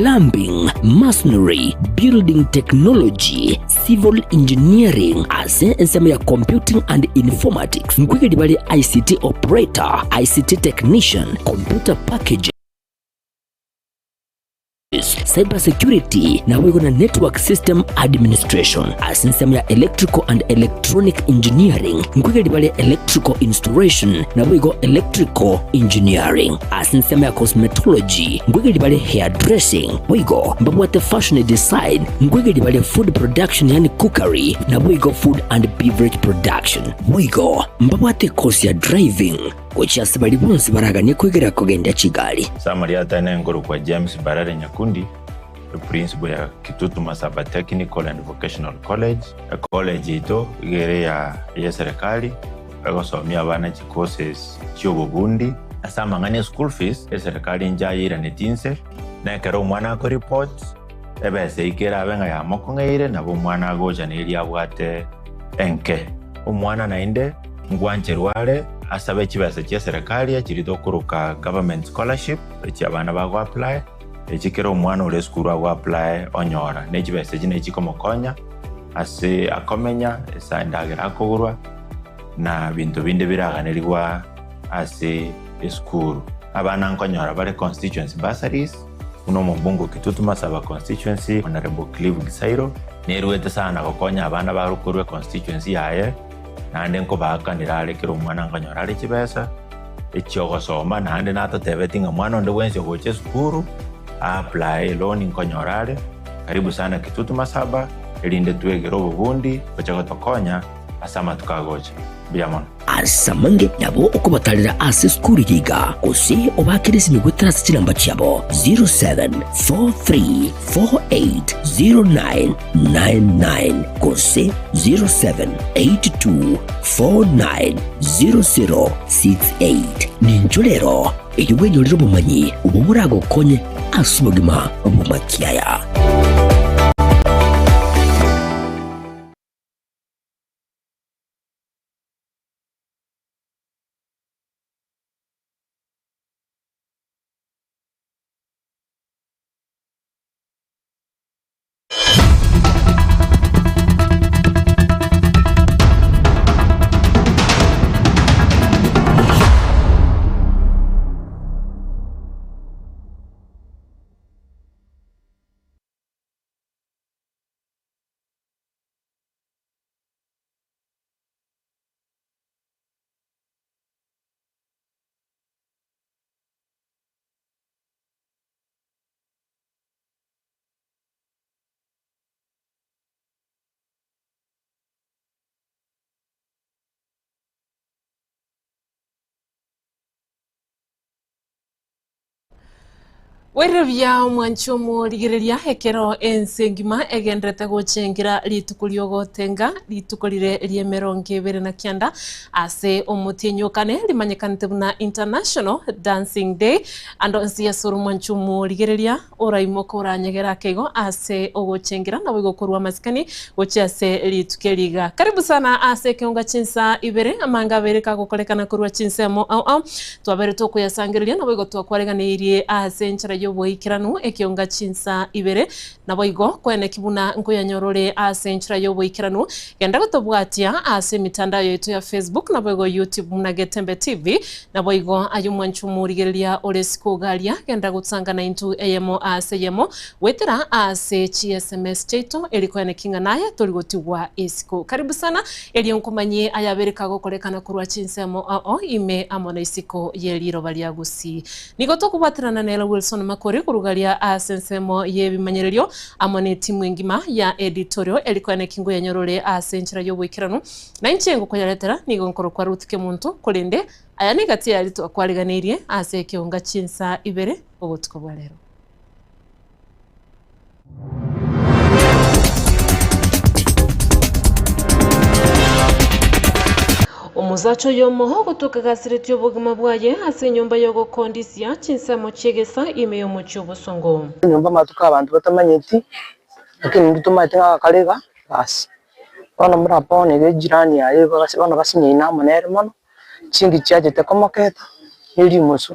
plumbing, masonry, building technology, civil engineering, ase ensema ya computing and informatics. Ngwige bali ICT operator, ICT technician, computer package, cyber security na wigo na network system administration. Asinsema ya electrical and electronic engineering, ngwige dibale electrical installation na wigo electrical engineering. Asinsema ya cosmetology, ngwige dibale hairdressing, wigo mbabwate fashion design, ngwige dibale food production yani cookery na wigo food and beverage production. Wigo mbabwate course ya driving kuchia sabali bonsi baraganye kwegera kugenda Kigali. Samariata n'engoro kwa James Barare Nyakundi, principal ya Kitutu Masaba Technical and Vocational College. College ito igere ya serikali bagosomya abana courses cy'obubundi asama ngane school fees ya serikali njayira netinse na kero mwana ko report ebese ikera abenga ya mokongeire nabo mwana goja neri abwate enke umwana nainde ngwancherware asabe kibase kya serikali akirito kuruka government scholarship eki abana bago apply ekikero umwana ule school ago apply onyora nekibase kine kikomokonya ase akomenya esandagira akogurwa na bintu binde biraganirwa ase school abana nkonyora bare constituency bursaries uno mubungo Kitutu Masaba constituency honorable Clive Gisairo neruwete sana kokonya abana barukurwe constituency yaye nande nko bakanira kero umwana nkonyora ari kibesa ekyo gosoma nande natotebetinga mwana ndo wense goche school apply loan nkonyora karibu sana Kitutu Masaba elinde tuegero bubundi bachaga tokonya asama tukagocha biamon asamange nabo okubatalira ase skuru yiga kusi obakirisi migutras chilamba chabo 0743480999 kusi 0782490068 ninjulero eyubwenyolero bumanyi ubumurago konye asubagima obumakiaya. Werevya mwanchomo ligereria hekero ensengima egendrete gochengira litukulio gotenga litukolire liemeronge bere na kianda ase omutenyokane limanyekanite buna International Dancing Day ando nsia suru mwanchomo ligereria oraimoko oranyegera kego ase ogochengira na wigokorwa masikani goche ase litukeliga. Karibu sana ase kionga chinsa ibere amanga bere kagokolekana kurwa chinsa mo au twabere toko yasangiria na wigo twakwareganirie ase nchara yoboikiranu ekionga chinsa ibere na boigo kwene kibuna nkoyanyorore ase nchira yoboikiranu genda gotobwatia ase mitandao yetu ya Facebook na boigo YouTube muna Getembe TV na boigo ayumwanchumurigeria olesiko galia genda gutsangana into eyemo ase yemo wetera ase SMS cheto elikwene kinga naye toligotigwa isiko. Karibu sana elionkumanye ayabereka gokolekana kurwa chinsa mo ime amona isiko yeliro baliagusi nigoto kubatirana nela Wilson Makori kurugalia asensemo yebimanyererio amone timu engima ya editorial elikwane kingo yanyorore asenchira yobwikiranu na inchengo kwayaletera nigo nkoro kwa Ruth Kemuntu kolende ayani gati yali to kwaliganirie ase kionga chinsa ibere obotuko bwalero. Omuzacho yomoho kutoka gasireti yobugima bwaye ase nyumba yogo kondisia chinsamo chegesa ime yomucho busongo nyumba matuka abantu batamanyeti lakini ndituma tinga kalega basi bana murapo ne jirani yaye basi bana basinye inamo nere mono chingi chaje tekomoketa ili musu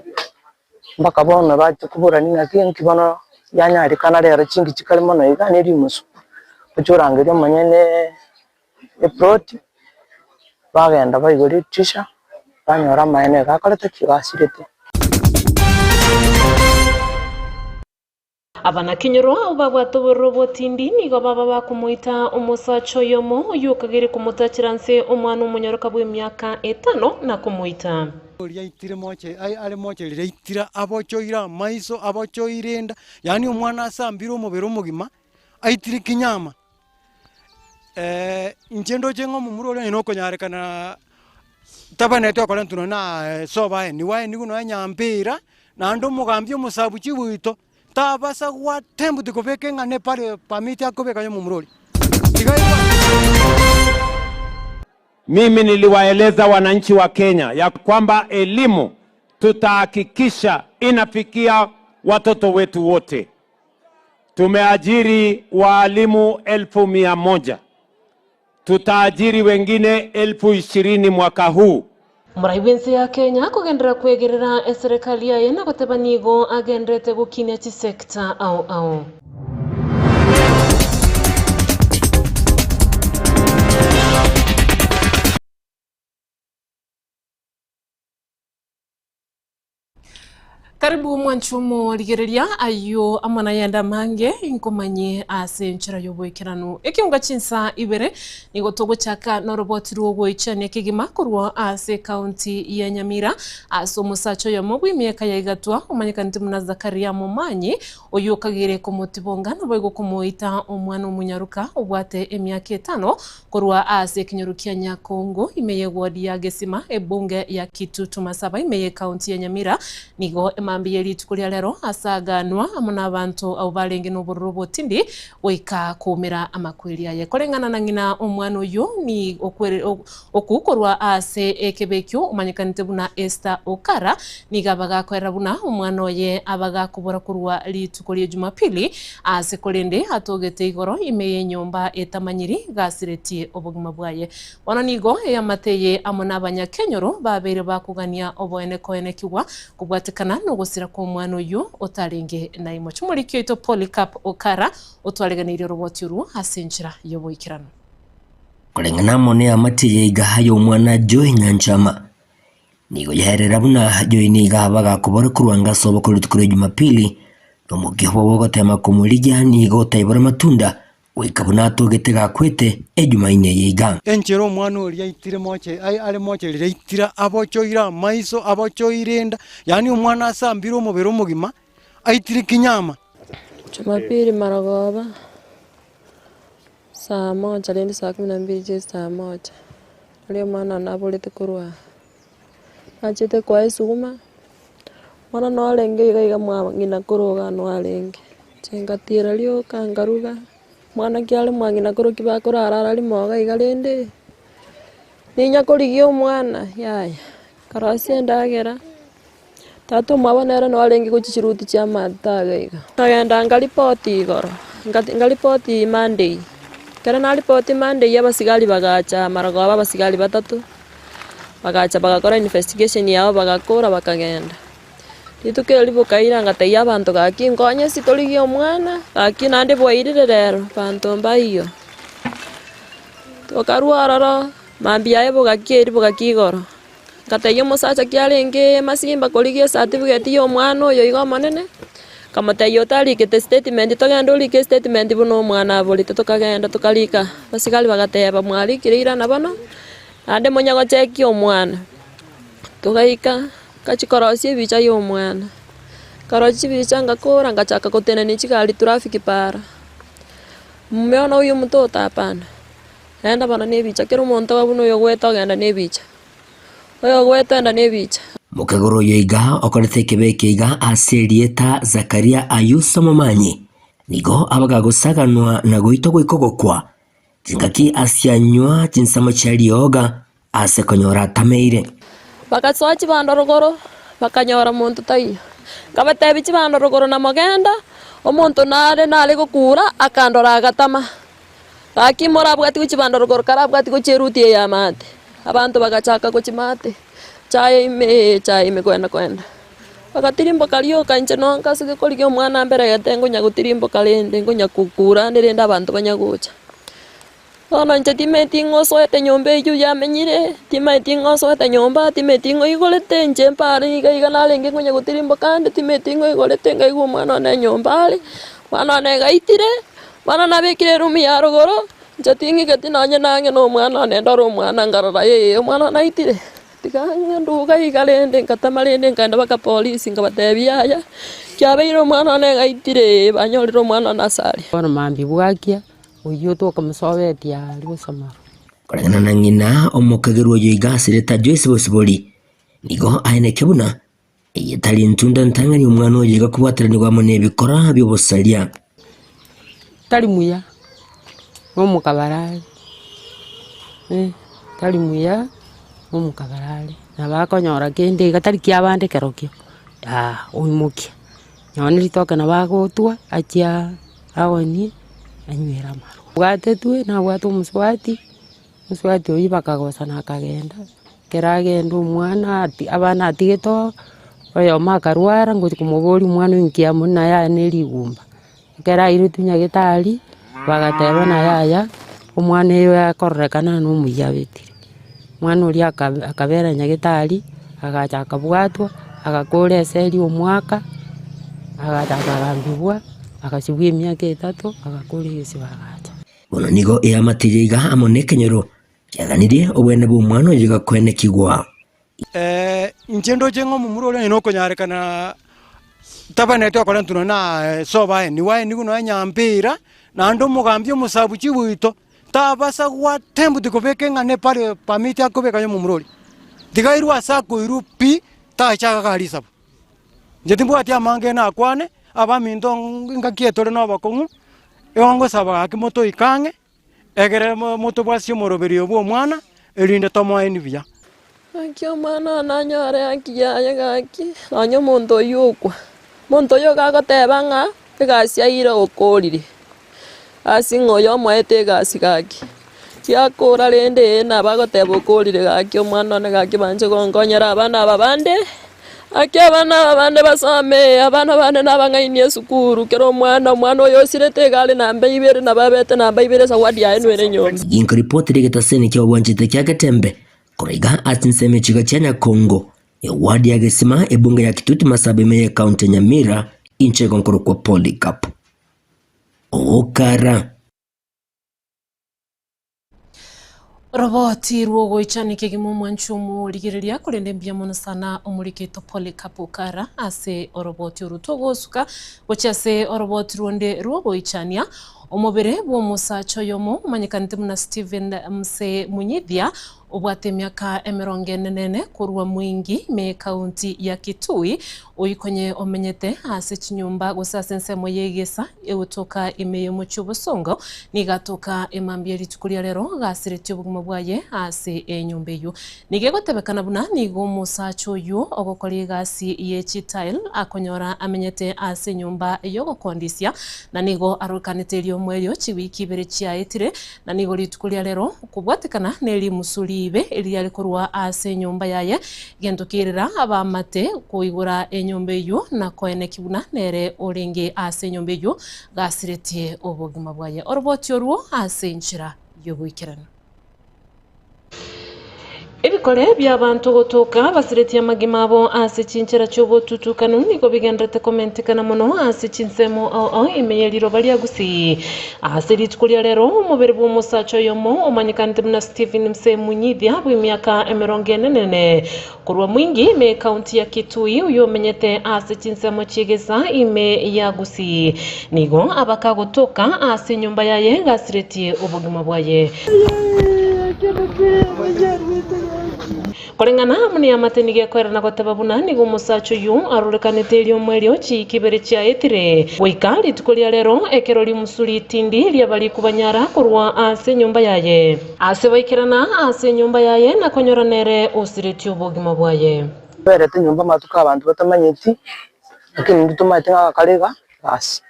mbaka bona bati kubura ninga kinki bana yanyarikana rero chingi chikali mono iga neri musu kuchurangiria manyene plot bagenda bayigori tisha banyora mayene gakorete kigasirete abana kinyoro bagwatoboro botindi nigo baba bakumuita umusacho yomo yukagire kumutachiranse umwana umunyoroka bw'imyaka 5 na kumuita Liaitire moche ale moche liaitira abochoira maiso abochoirenda yani umwana asambira umubero mugima aitire kinyama njendo jengo mumurole inoko nyarekana tabane to kola ntuno na soba ni wae ni kuno nyambira na ndo mugambye musabu chibuito tabasa kwa tembu tikobeke ngane pale pamiti akobeka yo mumurole Mimi niliwaeleza wananchi wa Kenya ya kwamba elimu tutahakikisha inafikia watoto wetu wote. Tumeajiri walimu 1,100. Tutaajiri wengine 20,000 mwaka huu. Muraibense ya Kenya kugendera kwegerera serikali yayo na gotebanigo agendrete gukinya chi sector au Karibu mwanchumo ligereria ayo amana yenda mange inkomanye ase nchira yoboikeranu ekiunga chinsa ibere nigo togochaka no roboti rugo ichane kigima kurwa ase county ya Nyamira aso musacho ya mugwi miaka ya igatwa umanyikanite muna Zakaria Mumanyi oyo kagire komotibonga no boigo komoita omwana omunyaruka obwate emyaka 5 kurwa ase kinyorukia Nyakongo imeye wodi ya Gesima ebunge ya Kitutu Masaba imeye county ya Nyamira nigo mambi yeli tukulia lero asaganwa amuna abantu au balenge no borrobo tindi oika kumira amakweli aye kolengana na ngina omwana oyo ni okukorwa ase ekebekyo umanyikanite buna Esther Okara nigabaga kwera buna omwana oye abaga kubora kurwa litukulia Jumapili ase kolende atogete igoro imeye nyomba etamanyiri gasireti obuguma bwaye wana nigo yamateye amuna abanyakenyoro babere bakugania oboene koene kiwa kubwatekana no gusira kwa mwana uyu otarenge na imo chumulikyo ito Polycarp Okara otwaleganire roboti ru asenjira yoboikirano kolengana mone amatiye igahayo mwana Joy Nyanchama nigo yaherera buna Joy niga baga kubora kurwanga sobo kulutukure Jumapili no mugiho bogotema kumulija nigo tayibora matunda wikabuna togete gakwete ejumaine yiga enchero mwana oli yaitire moche ale moche liaitira abochoira maiso abochoirenda yani umwana asambira umubero mugima aitire kinyama Jumapili maragoba saa 1 lendi saa 12 saa 1 leo mwana nabolete kurwa achete kwa isuma mwana no alenge iga mwa ngina kuroga no alenge chengatira lyo kangaruga mwana kyale mwangina koro kibakora arara limoga igalende ninya korigio mwana yaya karasi ndagera tatu mabonera no alengi kuchiruti cha mataga iga tagenda ngalipoti igoro ngalipoti Monday kera nalipoti Monday yabasigali bagacha marago abasigali batatu bagacha bagakora investigation yao bagakora bakagenda ituke libukaira ngataya abantu gakingonya sitorigio mwana akina ande boirire rero bantu mbayo tokarwarara mambia ebo gakiri bugakigoro ngataya musacha kyalenge masimba koligie certificate yo mwana oyo igo manene kamatayo talikete statement togenda ulike statement buno mwana abolite tukagenda tukalika basigali bagateba mwalikirira nabano ande munyago cheki omwana tugaika kachikorosie bicha yo mwana karochi bicha ngakora ngachaka kutena nichikali traffic para mmeona uyu mtoto hapana enda bana ne bicha kero monto wabuno yo gweta genda ne bicha oyo gweta enda ne bicha mukagoro yoiga okorete kebeke iga aserieta Zakaria Ayuso Mumanyi nigo abaga gusaganwa na goito goikogokwa jingaki asianywa jinsamo chali yoga ase konyora tameire bakatsochi bandorogoro bakanyora muntu tayi kabatebichi bandorogoro na magenda omuntu nale gukura akandora agatama akimora bwati kuchi bandorogoro karabwati kucheruti ya mate abantu bagachaka kuchi mate chai me kwenda Agatirimbo karioka nje no nkasige korigia mwana mbere getengo nya gutirimbo kalende ngonya kukura ndirenda abantu banyagucha. Ona nje timetingo soete nyomba yu yamenyire timetingo soete nyomba timetingo igolete nje mpari iga nalenge ngonya gutirimbo kandi timetingo igolete ngaigu mwana na nyomba ali mwana na gaitire mwana na bekire rumi ya rogoro nje tingi getinanye nange no mwana na ndoro mwana ngarara ye mwana na itire tikanga nduga igalende nkatamalende nkanda baka polisi ngabatebia aya kyabeiro mwana na gaitire banyoriro mwana na sari bona mambi bwakia uyu to kamusobetia ali gusoma korana na ngina omukagirwo yo igasire ta Joyce Bosibori nigo aine kebuna yetali ntunda ntangani umwana oyiga kubwatirani mone bikora byobusalia tali muya omukabarali tali muya omukabarali nabakonyora kende gatari kyabande kerokyo oimukia nyone litoka nabagotwa achia agoni anywera maro bwatetwe na bwatu muswati oyi bakagosana akagenda keragenda umwana ati abana atigeto oyo makarwara ngoti kumugori umwana inkia muna ya neligumba kera irutunya gitari bagateba na yaya umwana yo yakorekana no muyabetire mwana uri akabera nyagitari agacha akabwatwa agakore eseri umwaka agacha akagambibwa akasibwe emyaka 3 agakore yose bagacha bono nigo yamatiriga amonekenyero kyaganirie obwene bw'umwana oyiga kwenekigwa Njendo jengo mumuro ino konyarekana tabanete akora ntuno na soba ni wae ni kuno nyampira na ndo mugambi musabu chibuito tabasa kwa tembu tikobeke ngane pare pamiti akobeka yo mumuro digairu asako irupi ta chaka kali sabu jetimbo atia mange na akwane aba mindo ngakietore no bakongu eongo saba akimoto ikange egere moto bwasio moroberio bwo mwana erinde tomo enibia akio mwana nanyore akia yagaki anyo muntu yukwa muntu yoga gotebanga igacia ire okorire asingo yo mwete gasigaki kiakora rende na bagoteba okorire gaki omwana ne gaki banje gongonyera abana babande akia abana babande basome abana bane nabangainie sukuru kero mwana oyo sirete gale namba 2 na babete namba 2 sawadi ya enwere nyomba inko report rigeta sene kya wanjite kya gatembe kuriga atinseme chiga chanya Kongo wadi ya gesima ebunga ya Kitutu Masabe meye kaunti Nyamira inche konkoro kwa Polycarp okara roboti ruogo ichani kegimo mwanchumu ligiriria kurende mbia mono sana omuriketo Polycarp okara ase oroboti orutogo suka gochase oroboti ruonde ruogo ichania omobere bwo musacho yomo manyikanite muna Steven Mse Munyithia obwate myaka 40 kurwa mwingi me kaunti ya Kitui oyikonye omenyete ase chinyumba gosase nsemo yegesa eutoka imeyo muchubusongo nigatoka emambia litukulia lero gasireti obuguma bwaye ase enyumba eyo nigegotebekana buna nigo musacho yo ogokori gasi ye chitile akonyora amenyete ase nyumba eyo gokondisia na nigo arukanite lyo mweryo chiwiki bere chiaitire na nigo litukulia lero kubwatekana neli musuli ibe ili alikorwa ase nyumba yaye gendukirira abamate kuigura enyumba eyo na koene kibuna nere oringe ase nyumba eyo gasiretie obugima bwaye oroboti oruo ase nchira yobwikirana ebikore by'abantu gotoka basiretie amagima abo ase chinchira chobotutukano niko bigendete komentekana muno ase chinsemo imeyeliro balia gusi ase litukulia lero omubere bw'omusacho yomo omanyikanite muna Steven Mse Munyithia bw'emyaka 40 kurwa mwingi me kaunti ya Kitui uyo menyete ase chinsemo chigeza ime ya gusi nigo abakagotoka ase nyumba yaye gasiretie obugima bwaye Korengana muni amateni gekwera na gotababuna nigo musacho yu arurekanite lyo mweryo chikibere cha etire goikali tukolia lero ekeroli musuli tindi lya bali kubanyara kurwa ase nyumba yaye ase baikirana ase nyumba yaye na konyora nere osireti obogima bwaye berete nyumba matuka abantu batamanyiti lakini nditumate ngakaliga basi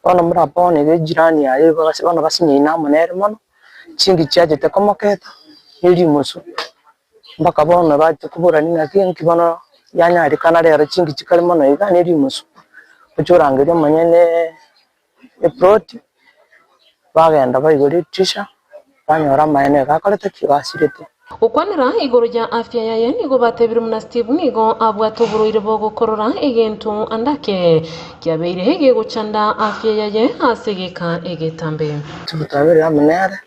ona murapone ge jirani yaye basi bana basinyina munere mono chingi chaje tekomoketa ili musu mpaka bona bati kuburani na kinki bana yanyarikana rero chingi chikali mono iga neri musu ucurangiria manyene plot bagenda baigori tisha banyora maene gakorete kigasirite ukwanira igoro ya afya yaye nigo batebire muna Steve nigo abwatoburuire bo gukorora egentu andake kyabeire hege guchanda afya yaye asegeka egetambe tubutabire amenere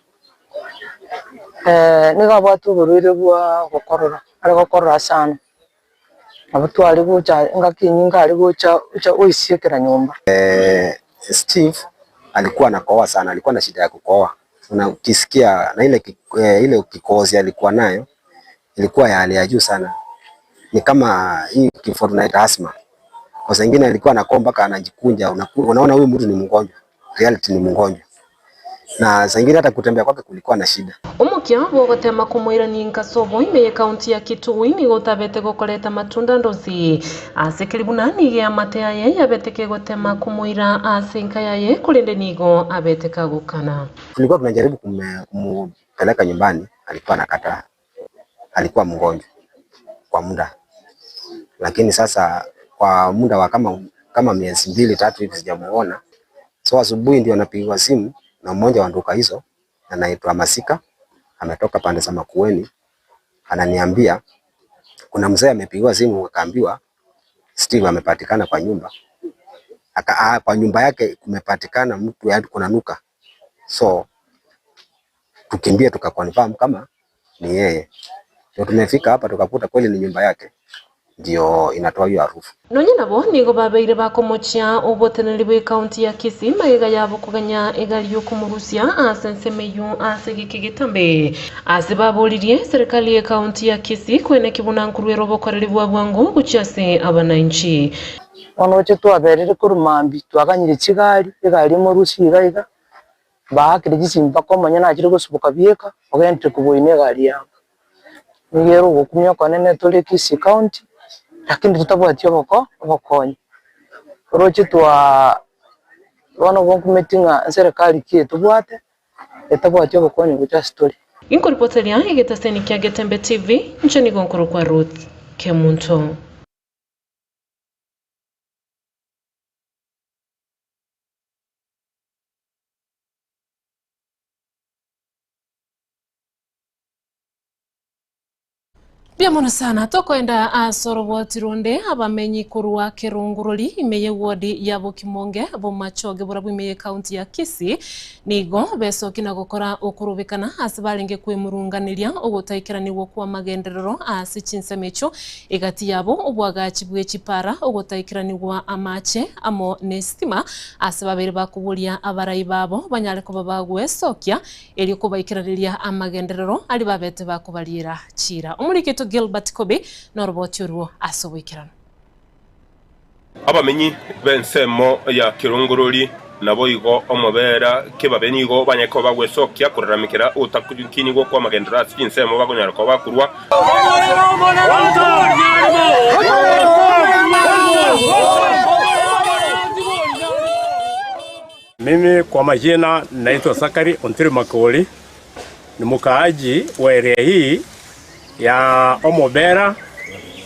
nigo abwatoburuire bwa gukorora ari gukorora sana abatwari gucha ngakinyinga ari gucha uisiekera nyumba. Steve alikuwa anakohoa sana, alikuwa na shida ya kukohoa. Ukisikia na ile kikohozi alikuwa nayo ilikuwa ya hali ya juu sana, ni kama hii kifo tunaita asthma. Kwa sababu nyingine alikuwa anakohoa mpaka anajikunja, unaona huyu mtu ni mgonjwa, reality ni mgonjwa, na zingine hata kutembea kwake kulikuwa na shida. Umukia bo gotema kumwira ni Nkasobo imeye kaunti ya Kitui ni gotabete gokoreta matunda ndozi asekiribuna ni ya matea ye yabeteke gotema kumwira asenka yaye kulinde nigo abeteka gukana. Tulikuwa tunajaribu kumpeleka nyumbani, alikuwa anakataa, alikuwa mgonjwa kwa muda, lakini sasa kwa muda wa kama miezi 2-3 hivi sijamuona. So asubuhi ndio anapigiwa simu na mmoja wa nduka hizo anaitwa Masika, ametoka pande za Makueni, ananiambia kuna mzee amepigiwa simu akaambiwa Steve amepatikana kwa nyumba. Kwa nyumba yake kumepatikana mtu yaani kuna nuka. So tukimbia tukaconfirm kama ni yeye. Ndio tumefika hapa tukakuta kweli ni nyumba yake. Ndio inatoa hiyo harufu. Nonye nabo nigo babeire bakomochia oboteneri bwe kaunti ya Kisii magega yabo kuganya egali yo kumurusia asensemeyu asegikigitambe asibaburirie serikali ya kaunti ya Kisii kwene kibuna nkurwero bokoreri bwa bwangu gucyase abananchi onoche twaberere kurumambi twaganyire kigali egali murusi igaiga bakire gisimba komanya nakire gusubuka bieka ogente kuboine egali yabo nigero gukumya kwanene tole Kisii county lakini tutabwatia bokonye roche twa wana bonkumetinga serikali kietu bwate etabwatia bokonye gucha story inko reporteria egetaseni kya Getembe TV nchani gonkoro kwa Ruth Kemunto. Bia mwana sana tokoenda asorobo tironde abamenyi kurwa Kirungururi imeye wodi ya Bokimonge bomachoge burabu imeye kaunti ya Kisii nigo beso kina gukora okurubikana asibalenge kwemurunganiria ogutaikiraniwo kwa magenderero asichinsemecho igati yabo obwagachi bwechipara ogutaikiraniwa amache amo nestima asibabere bakubulia abarai babo banyale ko babagwesokia eli kubaikiraniria amagenderero ali babete bakubalira chira umurikito Gilbert Kobe noroboti uruo asobwikirano abamenyi bensemo ya Kirungururi nabo igo omobera kebabenigo banyeko bagwesokia kuraramikira utakukinigo kwa magendera sinsemo bagonyara ko bakurwa. Mimi kwa majina naitwa Sakari Ontiri Makoli, ni mkaaji wa area hii ya Omobera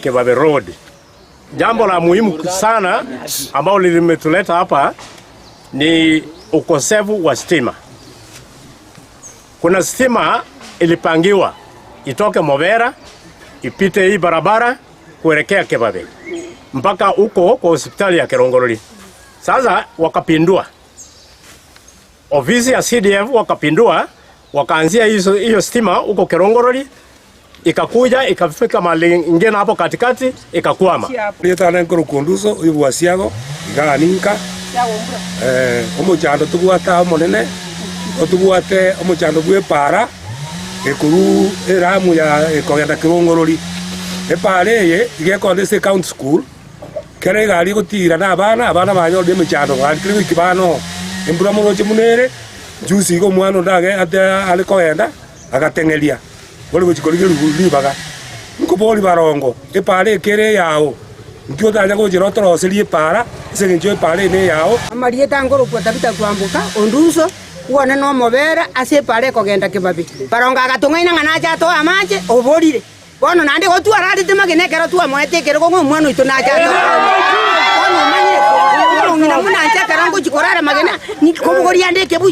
Kebabe Road. Jambo la muhimu sana ambao limetuleta hapa ni ukosefu wa stima. Kuna stima ilipangiwa itoke Mobera ipite hii barabara kuelekea Kebabe mpaka huko kwa hospitali ya Kirungururi. Sasa wakapindua ofisi ya CDF, wakapindua wakaanzia hiyo stima huko Kirungururi, ikakuja ikafika mahali ingine hapo katikati ikakwama. Leta nengoro konduso uyu wasiago iganinka omuchando tugwata monene otugwate omuchando bwe para ekuru eramu ya ekogenda Kirungururi epareye igekonde county school kere gali gutira na abana banyode muchando gali kiri kibano embura muroje munere juice go mwana ndage ate alikogenda agatengelia boli guchikorige libaga nkoboli barongo epare kere yao nkyo tanya go jiro toroserie para segenjo epare ne yao amariye tangoro kwa tabita kwambuka onduso uone no Mobera ase pare kogenda Kebabe baronga agatungaina ngana jato amache oborire bono nandi go tu arari te magene kero tu amwete kero go mwana itu na jano bono manye ngina muna anja karango chikorara magene ni komugori ande kebu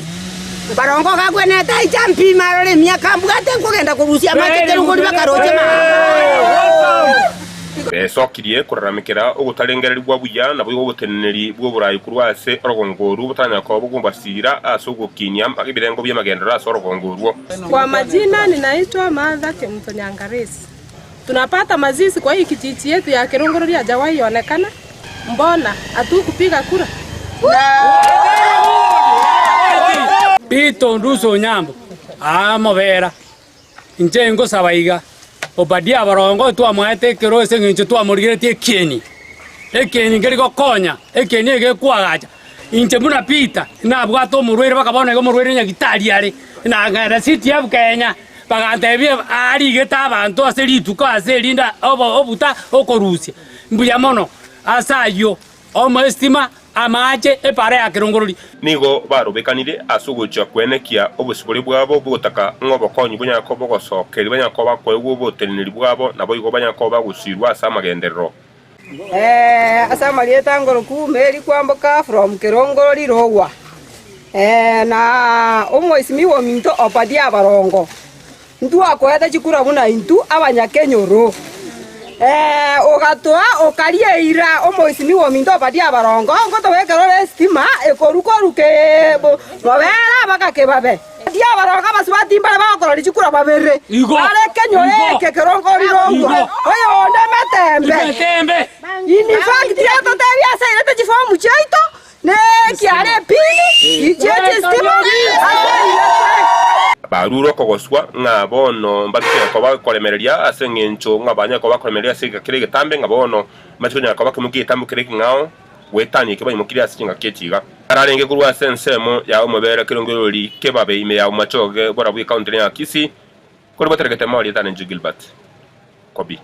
barongo gagwene tai champi marore miaka mbugate kugenda kurusia make kero ngori bakaroje ma sokirie kuraramikira ugutarengereri bwa buya na bwo guteneri bwo burayi kurwase orogongoru butanya ko bugumbasira asugukinya ibirengo by'amagendera sorogongorwo. Kwa majina ninaitwa Martha Kemtonyangaresi. Tunapata mazizi kwa hii kijiji yetu ya Kirongorori hajawahi onekana. Mbona hatukupiga kura? Pito nduso nyambo amobera injengo sabaiga obadia barongo tu amwete kero sengencho tu amurigetie kieni ekeni ngeriko konya ekeni egekwagacha inche muna pita na bwato murwere bakabona go murwere nyagitari ari na ngara city ya Kenya bagantebie ari geta abantu aserituka aserinda obuta okorusia mbuya mono asayo omestima amaje epare ya Kirongorori nigo barubekanire asugucha kwenekia obusiburi bwabo butaka ngobo konyi bunya ko bogosokeri banya ko bakwego boteneri bwabo nabo igo banya ko bagusirwa asamagenderero asamalieta ngoroku meri kwamboka from Kirongorori rogwa na omwesimi wo minto opadia barongo ndu akoeta chikura buna intu abanyakenyoro ogatoa okarie ira omwesimi wo minto opadia barongo ngoto wekerore stima ekorukoruke mobera bakakebabe dia barongo baswatimba bakorori chikura babere bare kenyore Kirongorori rogwa oyo ndemetembe ini fact ya toteria saire chifomu chaito ne kiare pili ichete stima baruro kogoswa ngabono mbakira ko bakolemereria asengencho ngabanya ko bakolemereria siga kirege tambe ngabono matunya ko bakimugiye tambukire ngao wetani ke bayimukira singa kechiga ararenge kurwa sensemo ya omobera Kirongorori kebabe ime ya umachoge bora bwi county ya Kisii ko bateregete mali tane Gilbert Kobi.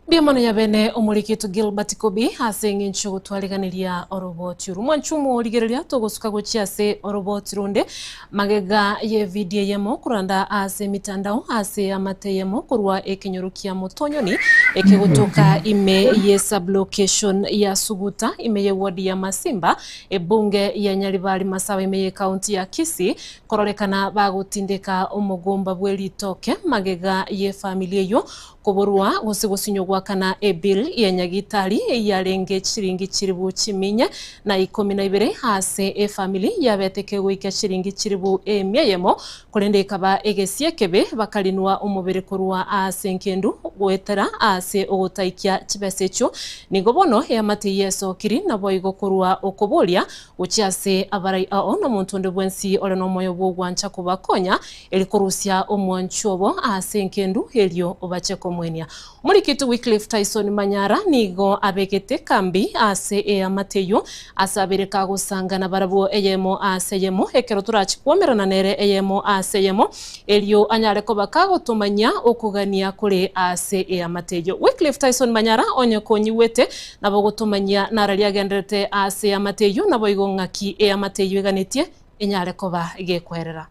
Biamana ya bene omurikitu Gilbert Kobi asengi nchugu twaliganiria orobotiru mwanchumu origereria togosuka gochiase orobotirunde magega ye video yemo kuranda ase mitandao ase amate yemo kurwa ekinyorukia motonyoni ekegotoka ime ye sublocation ya Suguta ime ye ward ya Masimba ebunge ya Nyaribari Masawa ime ye county ya Kisii kororekana bagutindeka omugomba bwelitoke magega ye familia yo kuburwa gusinyogwa kana ebill ya nyagitari yarenge chiringi chiribu chiminye na 12 hase family yabeteke gwika chiringi chiribu emyemo kurende kaba egesie kebe bakalinwa umubiri kurwa asenkendu gwetera ase ogotaikia chibesecho nigobono ya mate yeso kiri na boigo kurwa okobolia uchiase abarai ao no muntu ndebwensi ole no moyo bwogwancha kubakonya elikurusia omwanchobo asenkendu helio obacheko mwenia murikitu Wycliffe Tyson Manyara nigo abegete kambi ase amateyo asabireka gusangana barabo eyemo aseyemo ekero turachikwomerana nere eyemo aseyemo elio anyareko bakagotumanya okugania kuri ase amateyo Wycliffe Tyson Manyara onyekonyiwete nabo gutumanya nararia gendrete ase amateyo nabo igongaki amateyo iganitie enyareko ba igekwerera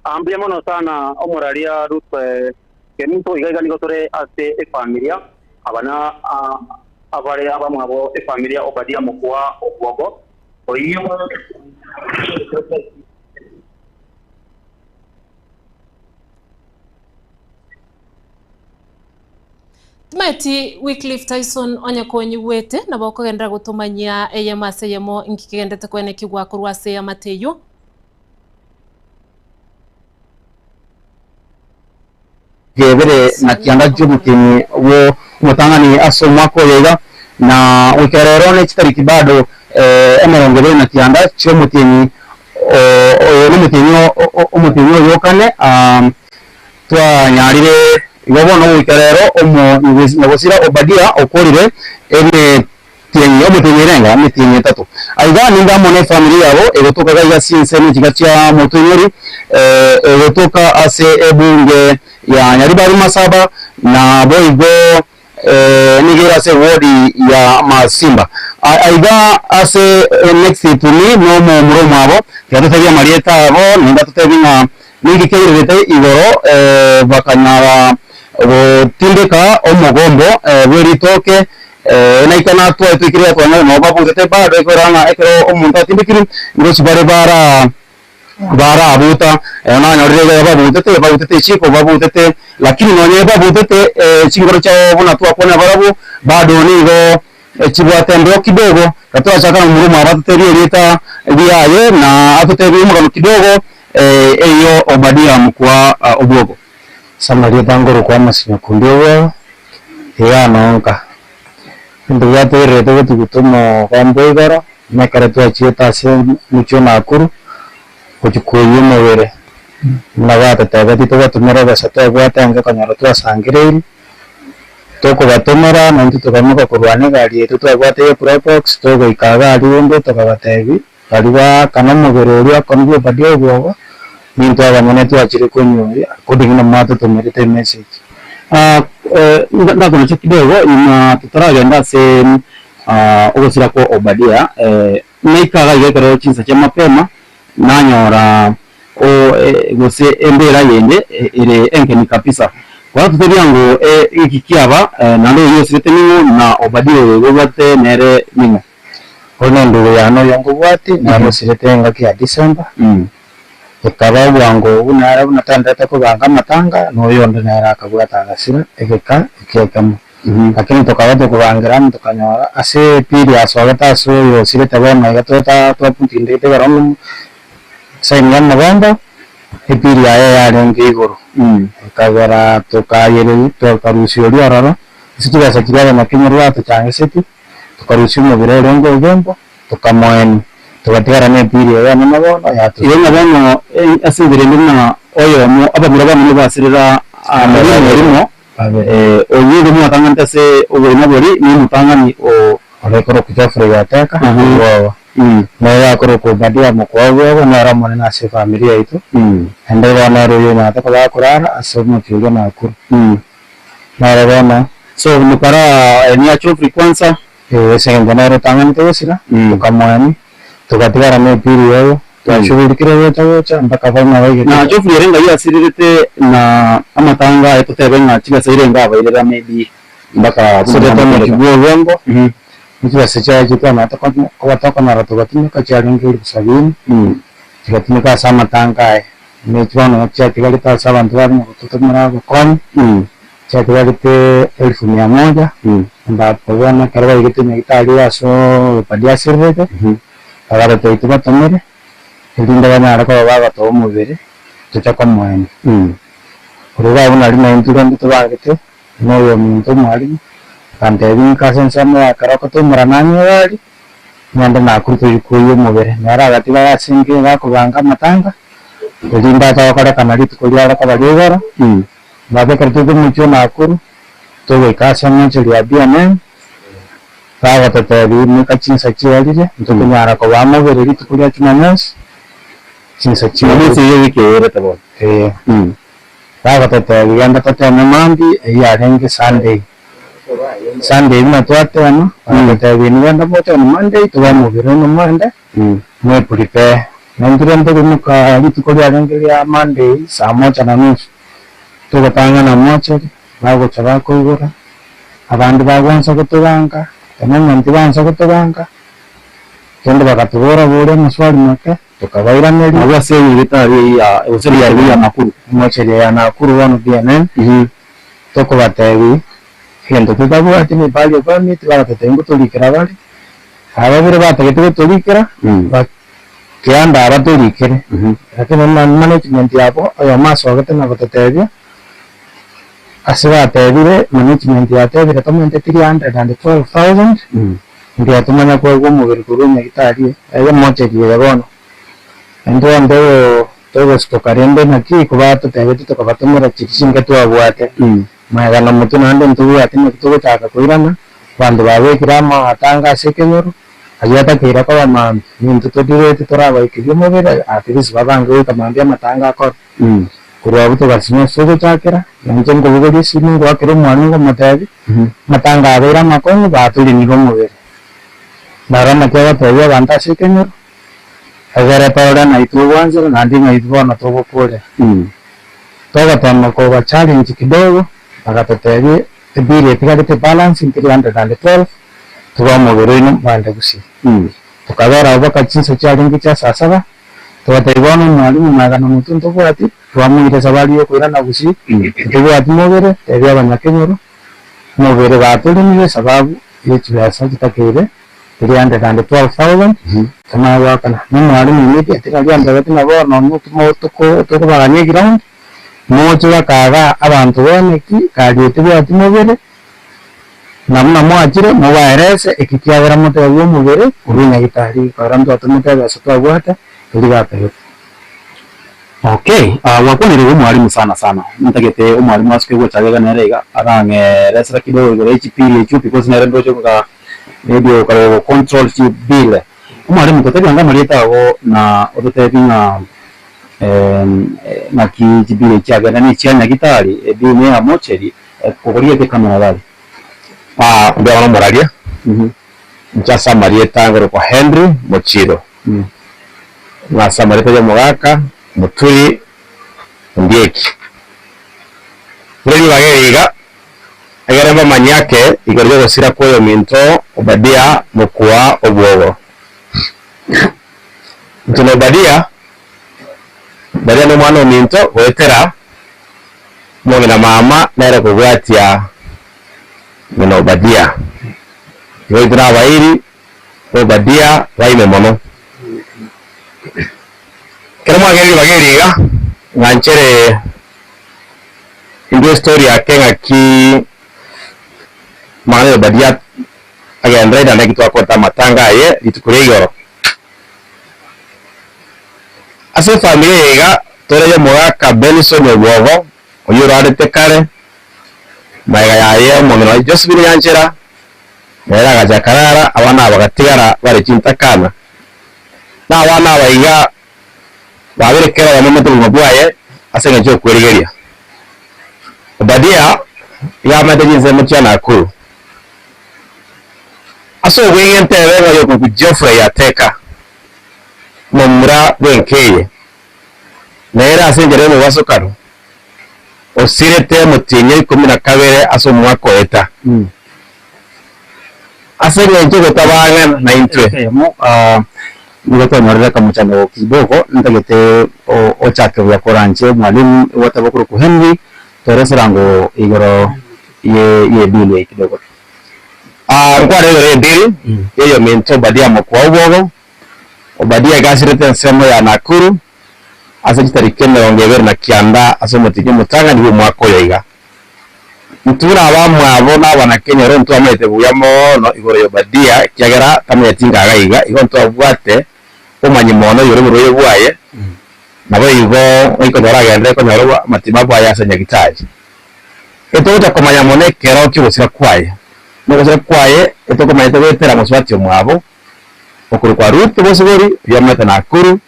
ambia mono sana omoraria rutwe keminto igaiga nigotore ase familia abana abare abamwabo familia opadia mukwa obwogo oyo Mati Wycliffe Tyson onyekonyiwete nabo kugenda gutumanya eyemase yemo nkigendete kwene kigwa kurwa se amateyo gebere na kianga cy'umukinyi wo mutangani asoma ko yega na ukerero ne kitariki bado emerongere na kianga cy'umukinyi umukinyi yokane twa nyarire yobono ukerero nogosira obadia okorire ene tienye omutinyirenga mitinyi 3 aiga ninga mone familia yabo egotoka gaiga sinse n'ikigacya mutunyuri egotoka ase ebunge ya Nyaribari Masaba na boigo nigera se wodi ya Masimba aiga ase next to me no mo muro mabo ya tutebia marieta abo ninda tutebia ningi keirete igoro bakanyara tindika omugombo bweritoke naikana twa twikire twana no babutete bado ikorana ekero omuntu atindikiri ngosi bara abuta na nyorire babutete chiko babutete lakini nonye babutete chingoro chao bona twa kona barabu bado nigo chibwatendo kidogo katwa chaka muruma abatuteri leta biaye na atuteri mu kidogo eyo Obadia mkwa Obwogo samari tangoro kwa masino kundewe ya nonka ndo ya tere to tukutomo kambo igara nakare to chieta se mucho nakuru kuchikuye mewere nagata tabati to batumera basata gwatanga kanyaro to sangireri toko batomera nantu tukamuka kurwane gari etu twagwate probox togo ikaga arindo tokabatebi bariba kana mugereri akonbyo Obadia Obwogo nintu abanyene twachire kunyoya kudingina mato tumerete message ndakona kidogo ina tutaragenda se ogosira ko Obadia naikaga igekero chinsa cha mapema nanyora gose embera yende ire enkeni kabisa kwa tuteria ngo ikikiaba nando yosirete ningo na Obadia wegwate nere ningo ona ndugo yano yango gwati na yosirete ngaki ya December ekaba wango unara unatandata ko banga matanga no yonde nara akabwata agasira ekeka ekekamo lakini tokawate kubangira tukanyora ase pili aswagata so yosirete bana gatota twaputindete baromu sainya November epiri aya yarenga igoro ekabara tukayere tukarusio riororo situbasa kiraba na kinyarwa tuchangeseti tukarusio mu birengo ubembo tukamoeni tukatigara ne piri ya namabono yatu iyo nabono asibire ndina oyo mu ababira bamwe basirira amarimo oyiri mu atanganta se ubirina bori ni mutangani o rekoro kujafre yateka na yakoro ko Obadia mukwawe na ramone na se familia ito ndero na royo na ta kwa kurara asomo kiyo na akuru na rabona so mukara ni acho frequenza senga na rotangan to sira tukamwani tukatigara ne piri yoyo twashughulikira wocha mpaka bana wege na acho frirenga ya sirirete na amatanga ito tebenga chiga sirenga bairera maybe mpaka sodeto mu kibuo longo nikiwa secha kitu na toka na rato gatumika charingiri kusabini tukatumika sama tanga nikiwa cha tigalita sabantu bari kutumira gukoni cha tigalite 1100 ndapo bana karwa igite nyitali aso Obadia sirrete agara to ituba tomere ndinda bana arako baba to mubere tuchaka mwene uruga unali na intura nditubagete noyo muntu mwali kandebi kasensamo akarako to muranani wali nyanda nakuruto yukuyo mubere nara gati basinge bakubanga matanga ndinda tawakara kanali tukulia arako bagegara babe kartu mucho nakuru to ikasamo chiri abiane baga tatabi nikachinsa chiwalire ntukunyara ko bamubere litukulia chunanyasi chinsa chiwalire yeke yeretabo baga tatabi ganda tatana mambi yarenge Sunday na twatana tatabi ni ganda bote on Monday to bamubere on Monday mwe prepare nandurende kumuka litukulia rengelia Monday saa moja na nusu tukapanga na moja bago chabako igora abandu bagwanza kutubanga tamanya ntibanza kutubanga kende bakatubora bore muswali make tukabaira neli abase yitari ya usiri ya nakuru mocheri ya nakuru wano BNN toko batewi hendo tutabu ati ni bali bami twara tetengo tulikira bali ababire bategete tulikira kianda abatulikire lakini management yabo ayo maso agate na batetebi asiba tebire management ya tebire tomente 312,000 ndio tumanya kwa mubiri kurunya gitari ayo mocheri ya bono ndo todo stokarende naki kubato tebete tokabatumura chikishinga twabwate magana mutu nande ntubu ati nitugo chaka kuirana bandu bawe kirama atanga sekenyoro ayata kira kwa mambi nintu todirete toraba ikiryo mubiri ati babange kamambia matanga ko kurwa buto gasino sogo chakera nanje ngo bugodi sinu ngo akero mwana ngo matabi matanga abera makongo batuli nigo mubere Barama kwa tayo vantashi kenyo. Agara tawada na itu wanzira na ndinga itu na togo kule. Toga tama kwa challenge kidogo akatotege bili tikadete balance in 312 tuwa mogorino bande gusi. Tukagara abaka chinso challenge cha sasaba tuwataibona mwalimu magana mutunto kwati tuamwire sabali yo kwira gusi tuwa ati mogere ebya banyakenyoro mogere batuli niwe sababu yechiasa kitakere 312,000 kama wakana mwalimu niki atikaje ndagati nabo no mutumo toko baganye ground mocho kaga abantu boneki kagete bwati mogere namna mwachire mubaerese ekikiagera moto yo mogere urunya gitari karanto atumute basatwa bwata ligata yote. Okay, wakonere umwalimu sana mtagete umwalimu asike go chagega nerega arange resra kidogo gore chipili chupi because nere ndocho ka radio ka control chi bile umwalimu kotega ngama leta go na odotebinga na ki chipili chagega ni chanya gitari ebine ya mocheri kogorie ke kamera dali ndio wana moralia mchasa marieta ngoro kwa Henry Mochiro ngasa marieta ya Mogaka Muturi Ndieki Mureli bageriga agaramba manyake igoryo gusira koyo minto Obadia Mukua Obwogo Ntuno Obadia no mwana minto wetera mwe na mama nere kugwatia mena Obadia yoidra wairi Obadia waime mono Keremo bageriga nganchere indio story yake ngaki mwana Obadia agenda ida nekitwa kota matanga ye litukuregoro ase familia yega tore yo Mogaka Benson Obwogo oyuro arete kare maiga yaye mwana Josephine Yanchera era gajakarara abana bagatigara bari cintakana na abana baiga baberekera bamwe mu mabwaye asenge cyo kwerigeria Obadia yamadegize mutya nakuru aso wengente bega yo ku Geoffrey yateka mumura bwenkeye nera asengere mu basokaro osirete mutinye 12 aso mwako eta asenge cyo gotabanga na intwe Nigata marira kamuchano kidogo ndagete ochake ya koranje mwalimu watabukuru ku Henry toreserango igoro ye bile kidogo ngware re bile yeyo minto Obadia Mukua Obwogo Obadia gasirete nsemo ya Nakuru asajitarikene ongeber na kianda asomotike mutanga ndi mwako yoiga mtura abamu abona banakenya ronto amete buyamo no igoro yo Obadia kiagera tametinga agaiga igonto abwate umanyi mono yoro buro bwaye nabo igo iko doragende ko nyoro matibabu ayasanya gitaji eto komanya mone kero kibusira kwaye no gusira kwaye eto komanya tebetera muswati omwabo okuru kwa Ruth bosibori yameta Nakuru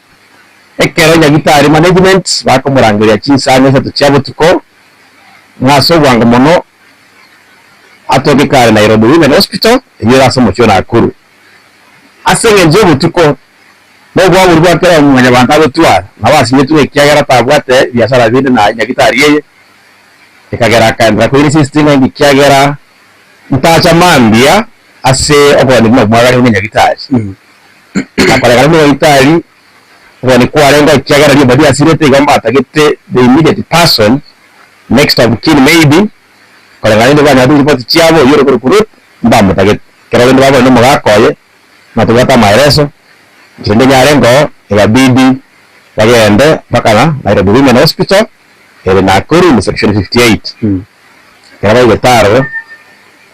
ekero nya gitari management bakomurangiria chinsane se tuchabo tuko ngaso bwanga mono atoke kare Nairobi Women Hospital yera somo cyo Nakuru asenge njobu tuko Bobo urwa kera umwanya bantabo tuwa nabasinye tuwe kyagara tabwate biashara binde na nyagitari yeye ikagera kandra ko system ngi kyagara mtacha mambia ase obone mu mwagari mu nyagitari akora gara mu nyagitari wani kwarenga kyagara ni Obadia sirete gamba atagete the immediate person next of kin maybe kora gara ndo bana ndu poti cyabo yoro kurut mbamba tagete kera ndo baba no mugakoye matugata maereso Jende nyarengo ibabidi bagende bakana Nairobi Women Hospital ere Nakuru ni section 58 kera gitaro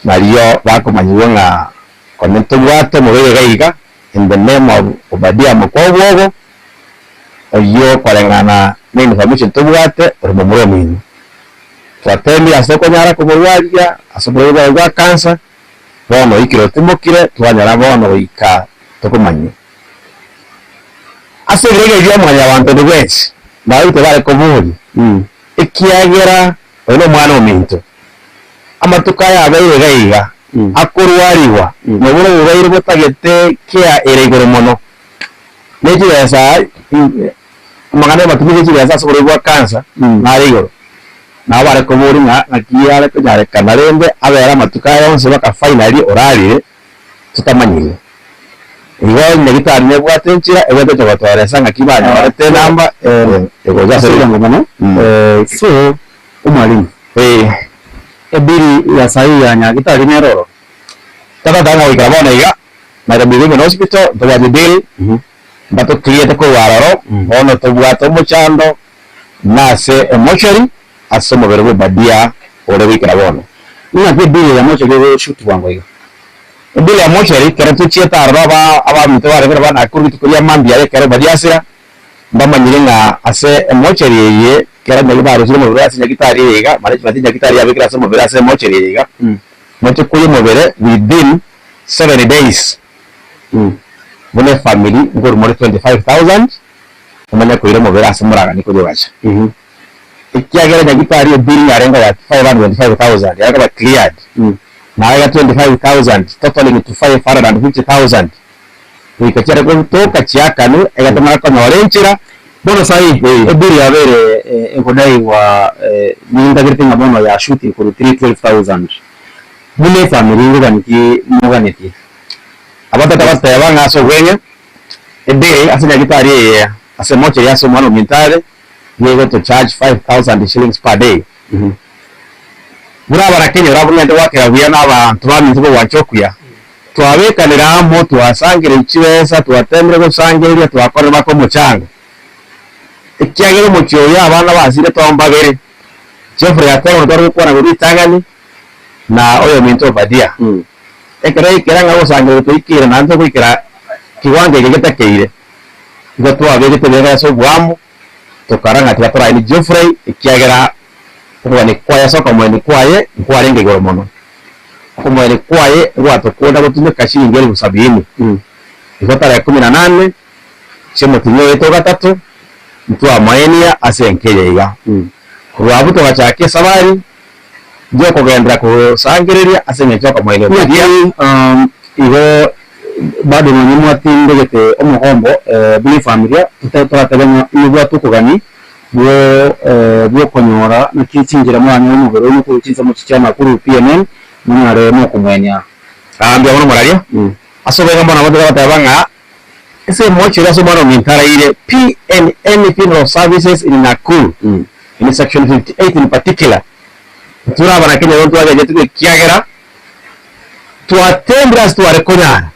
naliyo bakomanyiwe nga komento bwate mubege gaiga in the name of Obadia Mukua Obwogo oyo kolengana ni information tubwate urimo muromini twatembi asoko nyara kumurwaria asobore bwa cancer bono ikiro timokire twanyara bono ika tokumanyi asegere byo mwanya abantu ndwese nawe tebare komuri ikiagera ono mwana ominto amatuka yabaye gaiga akorwariwa noburo ubaire botagete kia ere igoro mono neji yasa magana batumije ji yasa sobore bwa kansa na igoro na bare ko buri na kiyare ko jare kanarende abera matukaya yonse baka finally orari tutamanyire igo nyagitari ne bwatenchira ebete to batwara sanga kibanya barete namba ego jasiri ngomano so umwalimu ebiri ya sahi ya nyagitari neroro tata danga wikarabona iga na bibi no hospital to wa bill bato clear ko wararo ono to bwato muchando nase emotionally asomo berwe badia ore wikarabona ina bibi ya mocho go shoot wango iga bila mochari kera tuchieta araba aba mitware bera na kuri tukuria mambia ye kera badiasira ndamba nyiringa ase mochari ye kera ngi baro simo bera sinya gitari yega mare chati gitari ya bikira somo bera ase mochari yega mocho kuri mobere within 7 days mune family ngor more 25000 umanya kuire mobera ase muraga niko jogacha ikiagera gitari bill yarenga ya 525000 yaga cleared na ya 25,000 totaling to 550,000 ikachara ko toka chiakanu egatama ko norenchira bono sai ebiri avere ekodai wa ninda girte ngabono ya shuti ko 312,000 bule family nguganiki muganeti abata tabasta yabanga so gwenya ebiri asina gitari ase moche ya so mano mintare yego to charge 5,000 shillings per day Bura barakenya urabunende wakira na abantu baminze bo wachokuya twabekanira mo twasangire ikiwesa twatemere gusangirira twakora bako mucanga ikyagere mu cyoya abana bazire tombagere Jeffrey atego ndoro gukora ngo bitangani na oyo minto badia ekere ikiranga gusangire tuyikira nanze kwikira kiwange gitakeire ngo twabere tebera so bwamu tokaranga twatora ni Jeffrey ikyagera Kwani kwaye soka mwene kwaye nkwarenge goro mono kumwene kwaye rwato kwenda gutume kashiringi 70 ikotara ya 18 chemo tinyo eto gatatu mtu amaenia asenkeye iga rwabuto gachake sabari ndio kugendera ku sangireria asenye choka mwene badia igo bado ni mwatinde gete omuhombo bili familia tutateganya ibwa tukugani bwo konyora nakichingira mwana w'umugore no kucinza mu cyama kuri PNN munare mo kumwenya ambya bono mararia asobega mbona bodera batabanga ese mochi raso bono mintara ile PNN Funeral Services in Nakuru in section 58 in particular turaba na Kenya wonto waje tuke kiagera tuatembra stuare konyara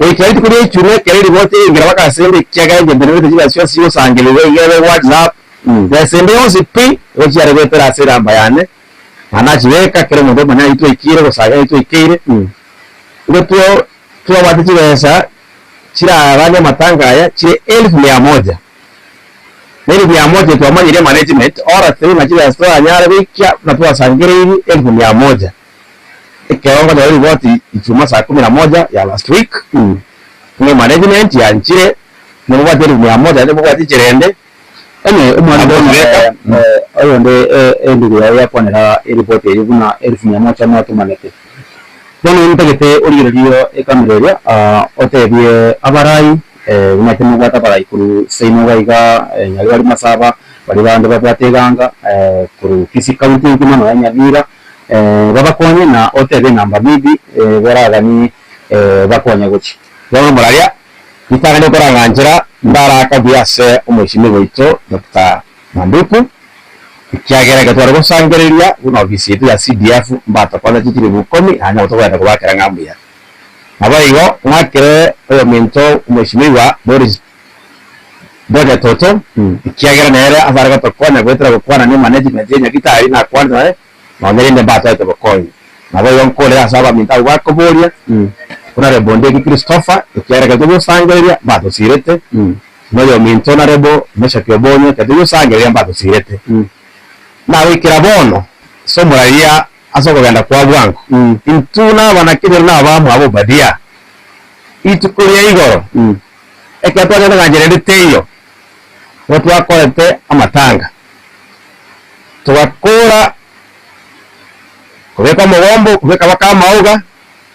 Oikiaitu kuri chure keri ribote ngira bakasende kiaga ngendere bete jiba sio sio sangelewe yele WhatsApp desende onsi pi ochiare betera asira bayane anachiweka kero ndo manya itu ikire gosaga itu ikire ngo tuwa watu wesa chira abanye matanga aya chire 1100 1100 tuamanyire management ora tena machira store anyara bikia na tuwa sangere hivi 1100 Ikiwango na ripoti ichuma saa 11 ya last week. Ni management ya nchire mungu teri 100 ndio kwa tichirende. Ene umwana ayo ndio ya kwanera ripoti yibuna 1100 mwatu manete. Bono ntegete origerio ekamireria otebie abarai unatemu gwata barai kuru seino gaiga nyali bari masaba bari bande babateganga kuru physical thing no yanyabira babakonye na otebe namba bibi beragani bakonye guki bano muraria itangane koranganjira ndaraka byase umushimi wito Dr. Manduku ikyagera gatwara gusangereria uno visite ya CDF mbata kwa titiri bukomi hanya utobera kubakira ngambuya abayigo mwakire oyo minto umushimi wa Boris Boga Toto ikyagera nere azaraga tokwana gwetra gukwana ni management yenya gitari na kwanza Mamerinde bata ito bakoi. Nabo yonkole asaba minta wako boria. Kuna rebonde ki Christopher, ikiara katugo sangeria bato sirete. Moyo minto na rebo mesha kyobonyo katugo sangeria bato sirete. Na wikira bono so muraria asoko ganda kwa bwangu. Intuna banakire na abamu abo badia. Itukuria igoro. Ekatwa na ganjere teyo. Watu wakolete amatanga. Tuwakora kubeka mugombo kubeka bakamauga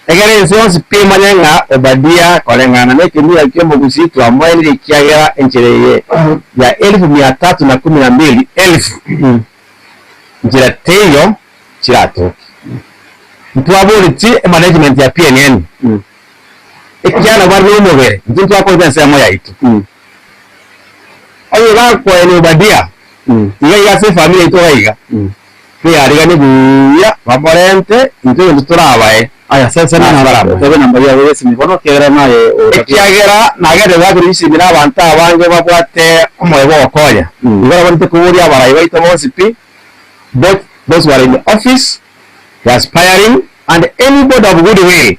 egere nsionsi pima nyenga Obadia kolengana nekimia kiombo kusitu ambaye nilikiagera enchereye ya 1312,000 njira teyo chirato ntwabuliti management ya PNN ikiana bari umugere ntintu akodense ya moya itu ayo bakwa ni Obadia iga yase familia itoiga kuyariga ni buya baborente nzo nduturabaye aya sasa na barabo tebe namba ya wese mibono kera naye ikiagera nagere bagurishimira abantu abange babwate umwebo wakoya igara bonite kuburi abarayi baito bose pi those who are in the office, the aspiring, and anybody of goodwill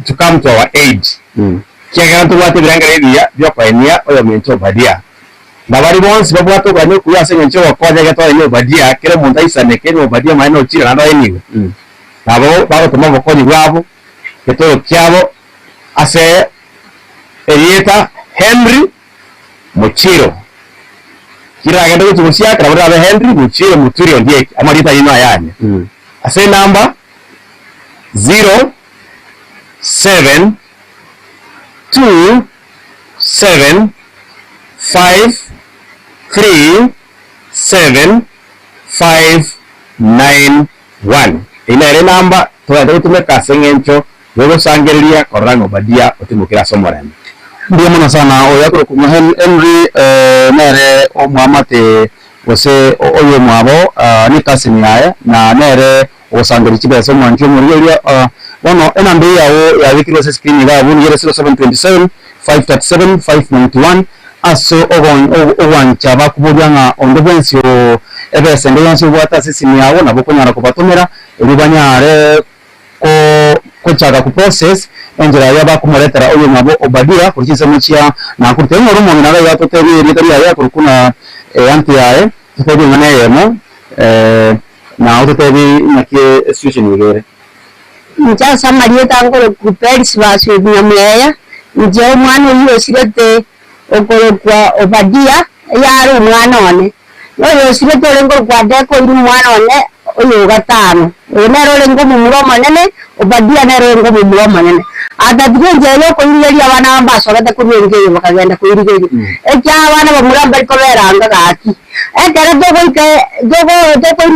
to come to our aid. Kiagera tuwate biranga rebia byo kwania oyo mento Obadia. Nabari bonse babwato ganye kuyase ncho wakoya gato ene Obadia kire muntu aisaneke ne Obadia maino chira ndo eniwe. Nabo babo tuma bokonyi bwabo keto kyabo ase Elieta Henry Muchiro kira agenda kutusia kana baba Henry Muchiro Muturio ndiye amarita yino ayane ase number 0727537591 ina namba tuwa tumeka sengencho wewe sangelia korano Obadia otimukira somorani ndiye mwana sana oyakuru kuma Henry nere omwamate wose oyo mwabo ni kasini yae na nere osangeri chibeso mwancho muri bono enambe yawo ya wikiro se screen ga bunu yere 0727 537 591 aso owancha bakuburyanga ondo bwensyo ebese ndonse bwata sisini yawo nabo konyara kubatomera ebanyare ko chaga ku process enjera yaba kumuletera oyo mwabo Obadia kuchisa muchia na kutenga rumo na ya toteri ritari ya kurukuna anti yae toteri maneyemo na toteri nakie situation igere nja samarie tango ku pers baso nyameya nje mwana uyo sirete okoro kwa Obadia yari mwana one oyo sirete lengo kwa deko iri mwana one oyo gatano nero lengo mumuro manene Obadia nero lengo mumuro manene atadire njelo ko iri abana ambaso gata kurengeye bakagenda ko iri gege ekya abana bamuramba ko beranga gaki ekere dogo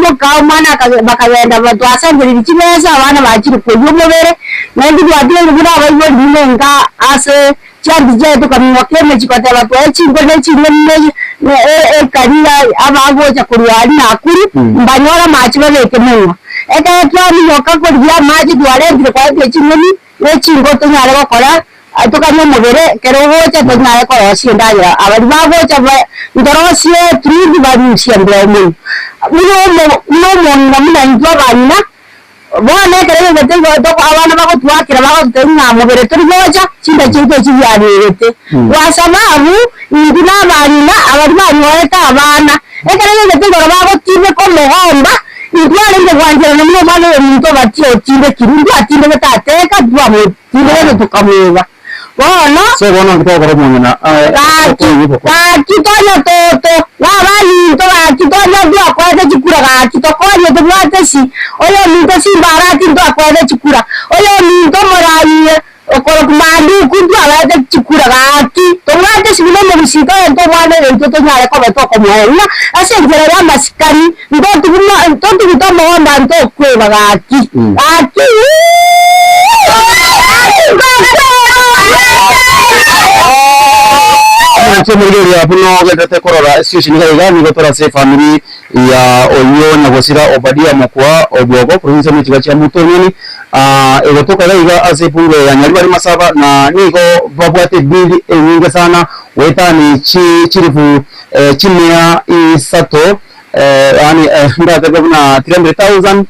no ka mana bakagenda batwasangirira ikimeza abana bakiri ko yumubere nandi bwadire ngura abayo ndilenga ase cyandi je tukamwa keme chikata batwachi ngone chimene kariya abagocha kurwari nakuri mbanyora machi babeke munwa ekere kyani yoka kurya machi dware kwa chimene wechingo tunyare bakora tukanye mubere kero wocha tunyare ko osindaya abari bagocha ndorosye tridi bari siyambye mu no namuna njwa bana bone kere gatengo to abana bako twakira bako tunya mubere turi gocha chinda chinto chiyarete wasababu indina barina abari bari weta abana ekere gatengo bako tibe ko mohomba indwara ngo kwangira no mwana muntu batyo tinde kirundi atinde batateka dwamo tinde tukamweba bona so bona ngitoko rumuna kitonya toto wabali to kitonya dwa kwa chikura ga kitokonya to mwatesi oyo muntu simbara tinto kwa chikura oyo muntu morayi okoro kumadu kundu abade chikura ga to mwatesi bino mu bisito to mwana ento to nyare ko betoko mwana ase ngere ya masikari ndo tukuto mohonda ndo kweba ga aki muri ya puno gatete korora situation ga ni gotora se family ya oyo na gosira Obadia mukwa obwogo province mu kiga cya Mutonyeni egotoka ga ase pungo ya nyari bari masaba na nigo babwate bili enyinga sana wetani chirifu chimea isato yani ndata gabna 300,000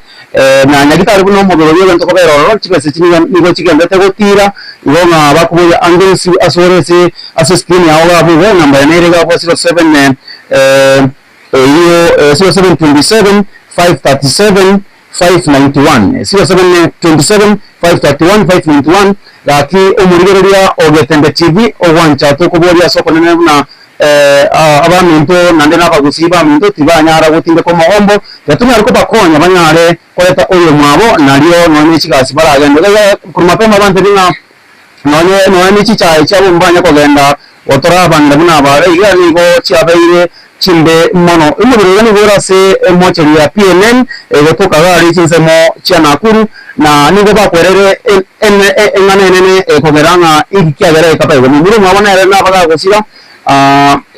na nyagitari buno mu biro byo ntoko bero chikase chiniga nigo chigenda tegotira ngoma bakubuya angelsi asorese asiskin yawo babu namba ya nerega kwa 07 0727 537 591 0727 531 591 laki omurigereria ogetende TV owancha to kuboria soko nene na abaminto nande n'abagusi baminto tibanyara gutinde ko mahombo yatumye ariko bakonya banyare koleta oyo mwabo nalio none chigasi baragenda ku mapema bante binga none chichaye cyabo mbanya kogenda otora banda buna bare igani go cyabeire chimbe mono imubiri ni borase mocheri ya PNN gotoka gari chinsemo cha Nakuru na nigo bakwerere enganene kogeranga ikiagere kapego muri mwabona era nabaga gusira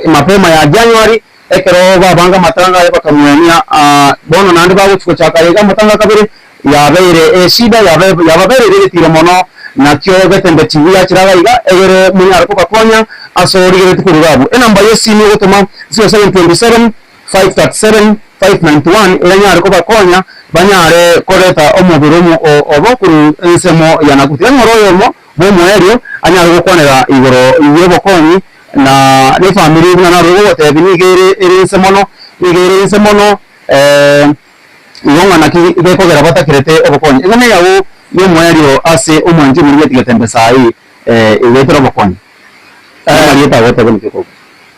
mapema ya January ekero babanga matanga bakamwenia bono nandi bagutuko chakayega matanga kabiri yabeire shida yababeire tiro mono nakyo getembe TV ya kiragaiga egere munyarako bakonya asorigere tukurugabu enamba yesini gutuma 0727 537 591 elanyarako bakonya banyare koreta omubirumu obokuru ensemo yanakutira ngoroyomo bomwerio anyarako konera igoro yebokonyi na ni family na rugo tebinigere erinse mono yonga nakige kogera batakirete obokonyi engane yawo yomwerio ase omwanji muri getigete sai iwetero bokonyi marieta wote boniko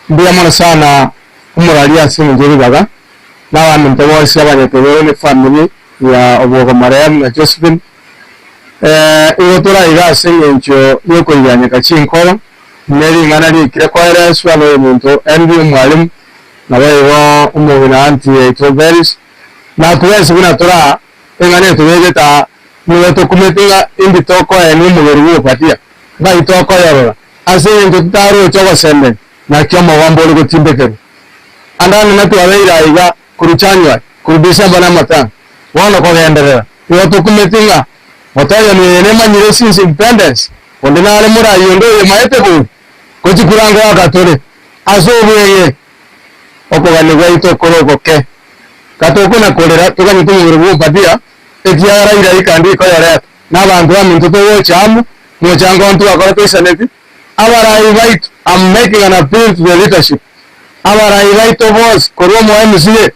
ndia mona sana umurali ase ngeri baga na wamuntu bose abanyetebere ne family ya obogo Mariam na Josephine iwotora igase nyencho yoko yanya kachinkoro neri ngana ni kire kwere swalo umuntu endi mwalimu na wewe umubina anti etroveris na tuwezi kuna tora engane tuwegeta niwe tokumetinga indi toko eni mugerugu patia ngai toko yorora ase ndo taro chogo sembe na kyomo wambolo gutimbekero andani natu abeira iga kuruchanywa kurudisha bana mata wana ko genderera niwe tokumetinga motayo ni ene manyire since independence ondina ale mura yondo maete bu koji kurango agatore aso bweye okogane gwaito korogoke katoko na kolera tokanye tumurugu patia ekiara ira ikandi ko yare n'abantu baminto to chamu no chango ntu akora pesaneti abara invite I'm making an appeal to the leadership abara invite boss koromo MCA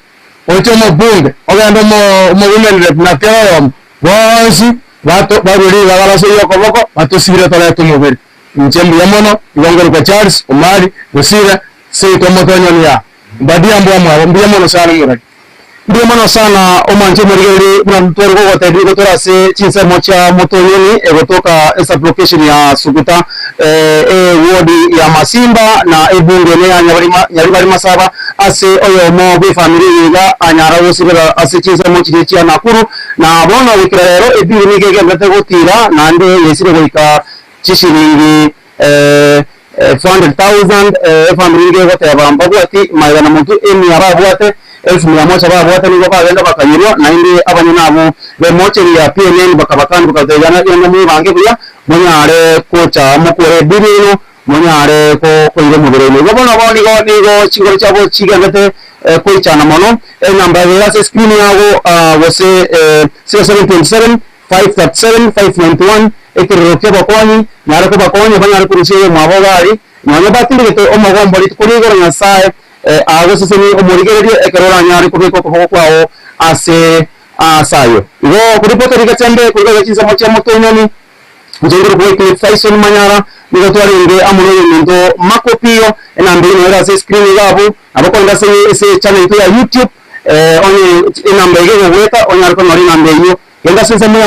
ocho mo bunge ogando mo women rep na kero bosi bato baruri bagala so yoko boko bato sibira tole to mobile nchembu yamono igongero kwa Charles Omari Gosira sei to motonyo ya badia mbwa mbwa sana muraki ndio maana sana omanje murigeri na mtoro go tedi go torase chinsa mocha motoyeni egotoka esa location ya Suguta wodi ya Masimba na ebunge ne nyari masaba ase oyo mo be family yiga anyara wosibera ase chinsa mochi chia Nakuru na bona wikirero ebiri ni gege ngate gotira nande yesire goika chishiringi 400,000 family yiga gote bambagwati mayana muntu emi abagwate elfu mia moja babwate ni bagenda bakanyirwa na indi abanyanabo be mocheri ya PNN bakabakandi bakazegana yanga mu bange kuya munyare kocha mukore birino munyare ko ile mubireno babona bonigo chingoro chabo chigandate koichana mono namba ya screen yago wose 0727 537 591 ekiroke bakoni nyare ko bakoni banyare kurushe mabogari nyo batinde to omogombo litukurigo nyasaye ago seseni omurigererio ekerora nyari kubiko ko kwao ase sayo igo kuripota rikachembe kuliga chinza mocha motonyoni njengero ko Cliff Tyson Manyara nigo twaringe amuro ndo makopio enambino era se screen yabo abako ndase ese channel ya YouTube oni enambege weta onyar ko nori nambeyo yenda sese mu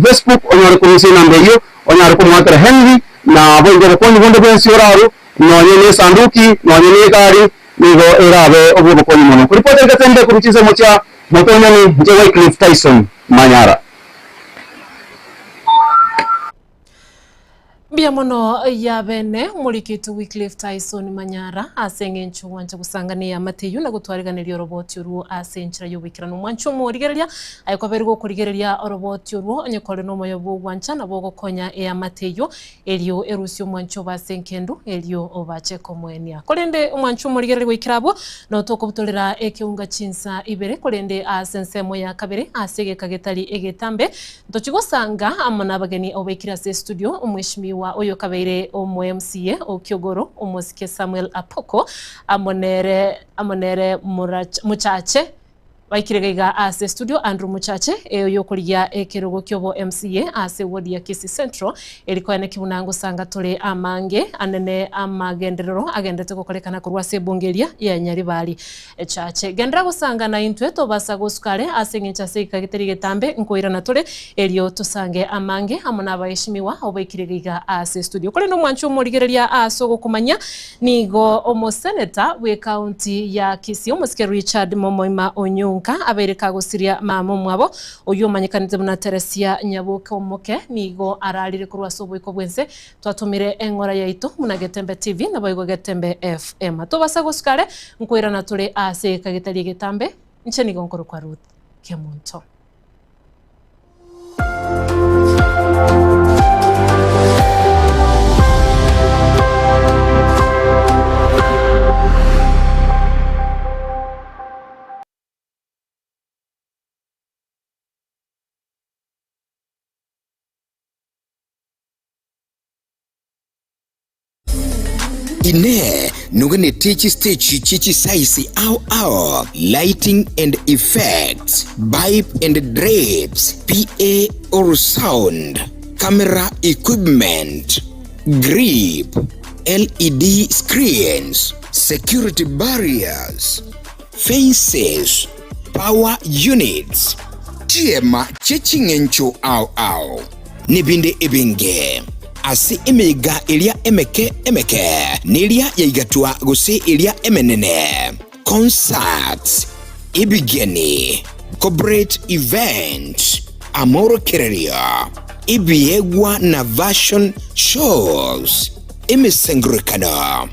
Facebook onyar ko nisi nambeyo onyar ko mwatra Henry na bongo ko ngondo bensioraro nonyene sanduki nonyene gari nigo erabe obugo ko mono kuripota gatembe kuruchiza mocha motonyani jewe Cliff Tyson Manyara Biamono ya bene mulikitu Wycliffe Tyson Manyara asengenchu wanje gusangania Mateyu na gutwariganira roboti ruo asenchira yubikira no mwanchu murigereria ayiko bergo kurigereria roboti ruo onyekole no moyobo wancha na bogo konya ya Mateyu elio erusio mwanchu basenkendu elio obache komwenia kolende mwanchu murigereria gwikirabo no tokobutolera ekiunga chinsa ibere kolende asensemo ya kabere asege kagetali egetambe ntochigosanga amana bageni obekira se studio umweshimiwa oyo kabeire omu MCA okyogoro omosike Samuel Apoko amonere muchache Waikirega ase studio Andrew Muchache yokuria ekirugo kyobo MCA ase ward ya Kisii Central erikoene kibunango sanga tole amange anene amagenderero agendete gukorekana kurwa se bungeria ya Nyaribari echache gendera gusanga na intwe to basa gusukare ase ngicha se kagiteri getambe nkoira na tole elio tusange amange amona abayishimiwa obaikirega ase studio kole no mwanchu murigereria aso gukumanya nigo omo senator we county ya Kisii omuske Richard Momoima Onyu abereka gusiria mamo mwabo uyu manyikanite buna Teresia Nyabuka omoke nigo ararire kurwa sobo iko bwense twatumire engora yaitu muna Getembe TV na boigo Getembe FM tobasa gusukare nkoira na tule ase kagitari getambe nche nigo nkoro kwa Ruth Kemunto. Ine nugane techi stage chichi size au lighting and effects, pipe and drapes, PA or sound, camera equipment, grip, LED screens, security barriers, fences, power units. Chiema chechingencho au nibinde ebenge ase emega elia emeke nelia yaigatua gose elia emenene concerts ibigeni corporate events amoro kereria ibiegwa na version shows emesengrekana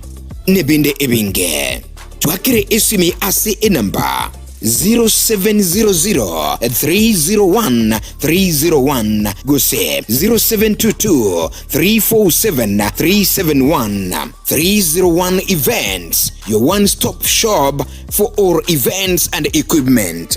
nebinde ebinge twakire esimi ase enamba 0700-301-301 gose 0722-347-371 301 Events, your one-stop shop for all events and equipment.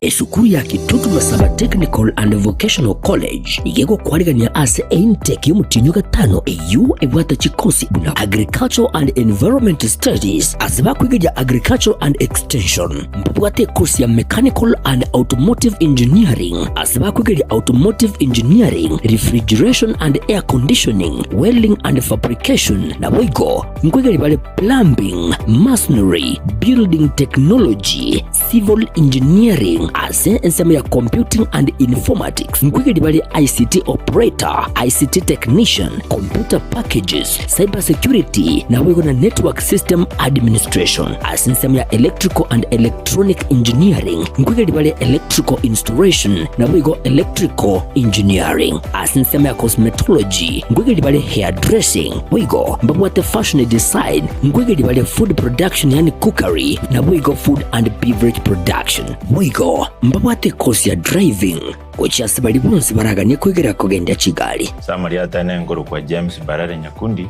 Esukuru ya Kitutu Masaba Technical and Vocational College igego kwarigania ase intake y'umutinyo gatano EU ebwata chikosi buna Agricultural and Environment Studies azaba kwiga Agricultural and Extension mbwate course ya Mechanical and Automotive Engineering azaba kwiga Automotive Engineering, Refrigeration and Air Conditioning, Welding and Fabrication na wigo nkwiga bale Plumbing, Masonry, Building Technology, Civil Engineering ase ensema ya Computing and Informatics nkwigedi bali ICT Operator, ICT Technician, Computer Packages, Cyber Security na wigo na Network System Administration ase ensema ya Electrical and Electronic Engineering nkwigedi bali Electrical Installation na wigo Electrical Engineering ase ensema ya Cosmetology nkwigedi bali Hairdressing wigo mbabwate Fashion Design nkwigedi bali Food Production yani Cookery na wigo Food and Beverage Production wigo mbabwate course ya Driving kuchasi bali bonse baraganye kwegera kugenda Kigali. Samari atane ngoro kwa James Barare Nyakundi,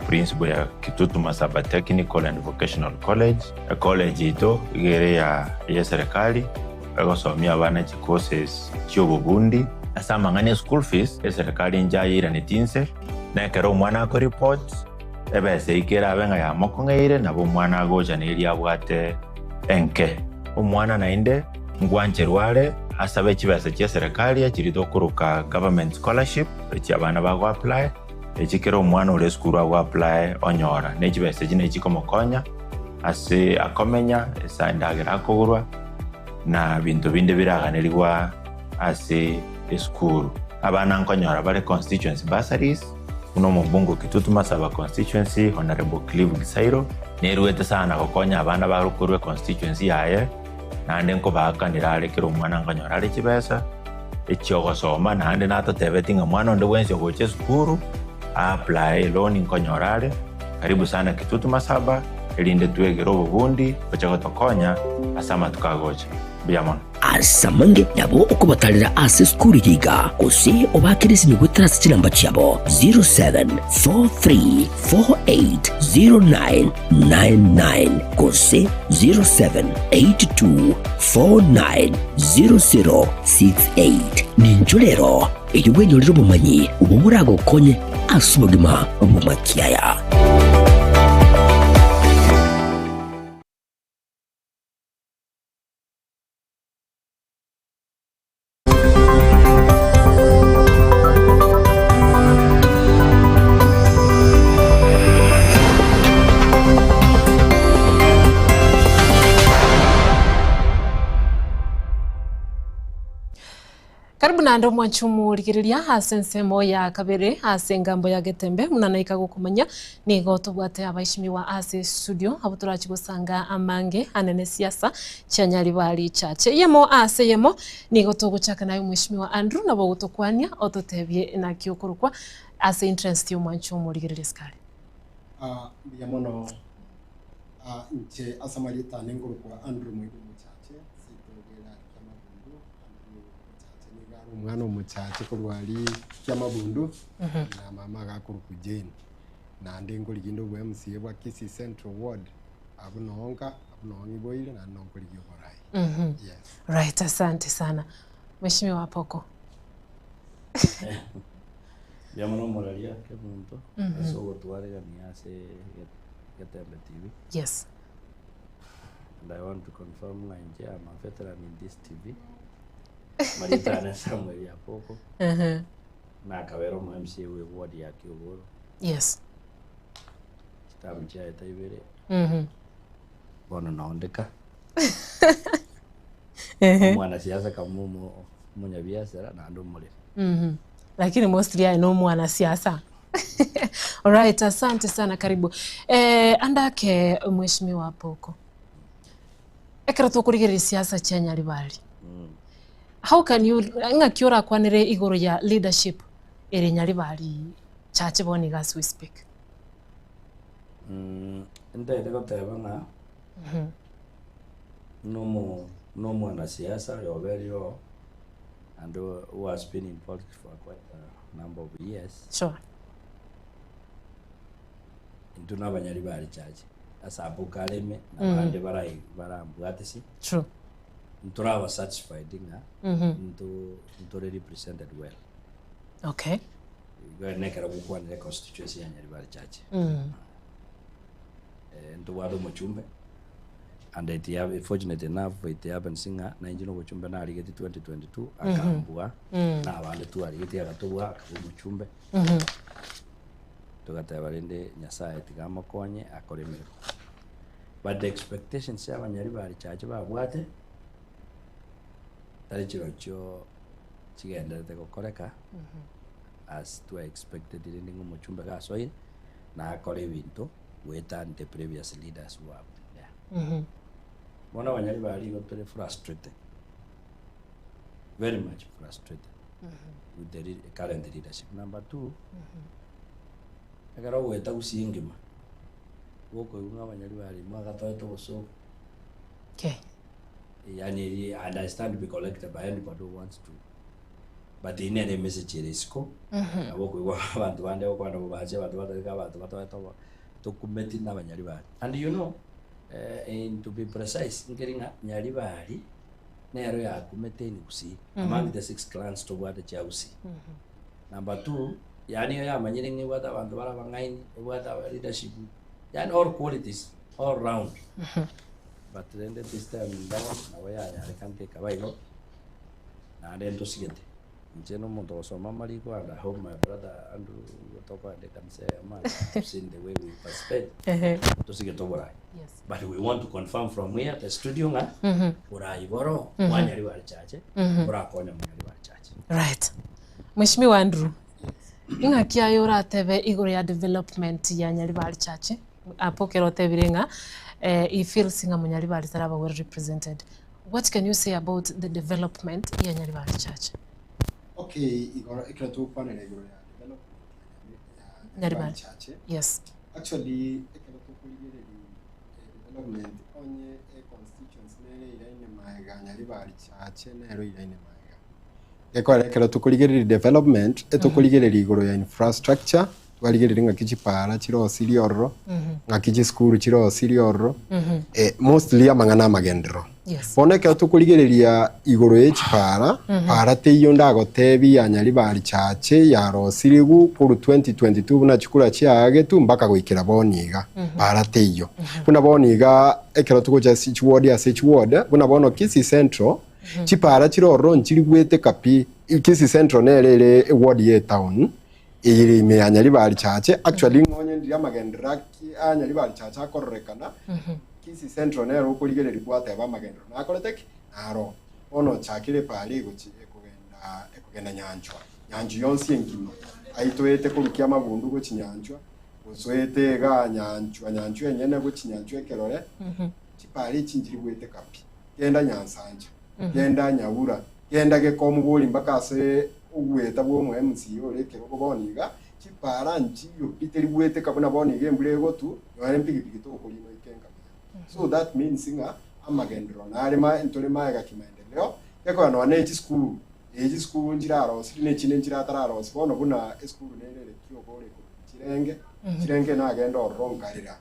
principal ya Kitutu Masaba Technical and Vocational College. College ito igere ya serikali bagosomya abana courses cy'obubundi asama ngane school fees serikali njayira netinse na kero mwana ko report ebese ikera abenga ya mokongeire nabo mwana agoja neli abwate enke umwana nainde ngwancherware asabe kibasa cya serikali akirido kuruka government scholarship eki abana bago apply ekikero umwana ule school ago apply onyora nekibasa kine kikomokonya ase akomenya esandagira akogurwa na bintu binde biraganirwa ase school abana nkonyora bale constituency bursaries uno mubungu Kitutu Masaba constituency Honorable Clive Gisairo neruwete sana kokonya abana barukurwe constituency yaye nande nko bakanira alekero umwana nkanyora ale kibesa ekyogosoma nande natotebetinga mwana onde wense goche skuru apply loan nkonyora ale karibu sana Kitutu Masaba elinde twegero obubundi ochagotokonya asama tukagocha biamon asamange nabo okubatalira ase skuli yiga ose obakirisi ni gwetrasi chilamba chabo 0743480999 kose 0782490068 ninjolero eyobwenyolero bumanyi obumurago konye asubagima obumakiaya. Karibu na ndo mwachumu likiriria hase nsemo ya kabere hase ngambo ya getembe munanaika gukumanya nigo tubwate abaishimiwa hase studio abo turachi gusanga amange anene siasa chanyali bali chache yemo hase yemo nigo tuguchaka nayo mwishimiwa Andrew nabo gutokwania ototebye na kyokurukwa hase interest yo mwachumu likiriria skali biamono nche asamalita nengurukwa Andrew mwigu muchache sitogera kyamabundu umwana umuchache kurwali kyamabundu na mama gakuruku Jane na ndengo ligindo bwa MCA bwa Kisii Central Ward abunonga boile na nongo ligyo borai. Yes. Right, asante sana mheshimiwa Poko. Biamono moralia kemuntu so gotwarega ni ase Getembe TV. Yes. And I want to confirm I'm a veteran in this TV. Maritana Samuel ya Poko. Na kawero mu MCA we ward ya Kiogoro. Yes. Kitabu cha itaibere. Bona naondeka. Mwana siasa kama munyabiashara na ndo mule. Lakini mostly I know mwana siasa. Alright, asante sana karibu. Andake mheshimiwa Poko. Ekara tukurigiri siasa chenya libali. How can you ngakiora kwanire igoro ya leadership ere nyalibali chache boni as we speak? Nda ego tebana. No mwana siasa yo very yo and who has been in politics for quite a number of years. Sure. Intuna banyalibali chache. Asa abukaleme na bande barambwatisi. True. Ntura was satisfied into represented well. Okay. Go nekera bukwanire constituency ya Nyaribari Church. Nto wado Muchumbe. And it have fortunate enough it happened singa na injino Muchumbe na aligeti 2022 akambua na wale tu aligeti akatubwa akabu Muchumbe. Tugatabarinde Nyasaye tigama konye akoremero. But the expectations ya Nyaribari Church babwate Tarichirocho chigenderete gukoreka as to expected in Muchumbe gasoil na akore bintu wethan the previous leaders who have been there. Mona Nyaribari got very frustrated, very much frustrated with the current leadership. Number two, agara weta usingima woko yunga Nyaribari mwagatoe to so. Okay. Yani, I understand to be collected by anybody who wants to. But in any message is go. I work with one to one day, one of us, to commit in Nyaribari. And you know, and to be precise, in getting up Nyaribari, Nero committing Usi among the 6 clans toward the Chelsea. Number 2, Yani Manning, what I want to what our leadership, and all qualities all round. But then this time down, I can take a while. And then to see it. General so Mamma and I hope my brother Andrew Topa they can say, man, I've seen the way we participate to see it over. Yes. But we want to confirm from here the studio Ura Iboro, one Nyaribari Church, Ura Konya Nyaribari Church. Right. Mheshimiwa Andrew. Inga kia yora tebe igoro ya development ya Nyaribari Church. Apokero tebirenga. He feels singa Nyaribari Saraba well represented. What can you say about the development ya Nyaribari Church? Okay, igoro ikretu panele igoro ya development Nyaribari Church. Yes. Actually, ikretu kuligere development onye constituency nere iraine maega nyari bari chache nero iraine maega gekorekera tukurigirira development etukurigirira iguru ya infrastructure twarigerere nga kichipara chiro siriorro nga kichi school chiro siriorro mostly amangana magendero boneka tukurigereria iguru y'echipara para teyo ndagotebi anyari bari chache yaro sirigu kuru 2022 buna chikura chiage tu mpaka goikira boniga para teyo buna boniga ekero tukoja sich ward ya sich ward buna bono Kisii Central chipara chiro ron chiri gwete kapi Kisii Central nerere ward ye town iri me anyari bari chache actually ngonye ndi amagendera ki anyari bari chache akorekana Kisii Central nero ukurigere rikwata aba magendero nakoreteki naro ono chakire pali guchi ekugenda nyanjwa yonsi enkima aitoete kurukia mabundu guchi nyanjwa usoete ga nyanjwa nyene guchi nyanjwa ekerore chipali chinjiri gwete kapi genda nyansanja genda nyabura genda gekomu boli mpaka se ugweta bwo mu MCO lekero kuboniga chipara njiyo piteri bwete kabona boniga embule gotu yore mpigipigi to kulima ikenga so that means singa amagendero narema intolema ya kimaendeleo yako no ane school eji school njiraro sine chine njira tararo sibono buna school nerere kiyo bole kirenge na agenda orongarira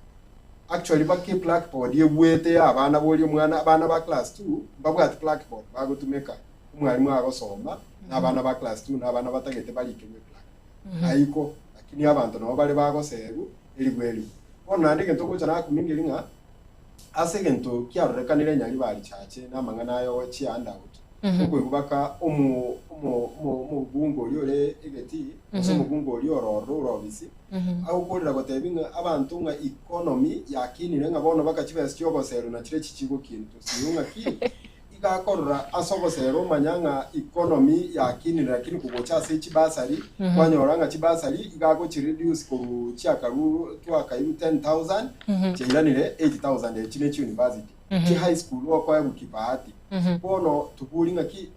actually baki blackboard yebwete abana boli umwana abana ba class 2 babwati blackboard bagutumeka umwarimu agosoma n'abana ba class 2 n'abana batagete bali kimwe black ayiko lakini abantu nabo bali bagoseru erigweri ona ndike ntokocha na kumingiringa asegento kyarorekanire nyari bali chache namangana ayo chi handout ukwe kubaka omu bungo lyore egeti omu bungo lyoro robisi au kolera gotebinga abantu nga economy yakinire nga bono bakachibesa cyogosero na kire kikigo kintu siyunga ki igakorora asobosero manyanga economy yakinire lakini kugocha se chibasari kwanyoranga chibasari igago reduce ku cyakaru twakayu 10000 chiranire 8000 echine university ki high school wakwa bukipati bono tubulinga ki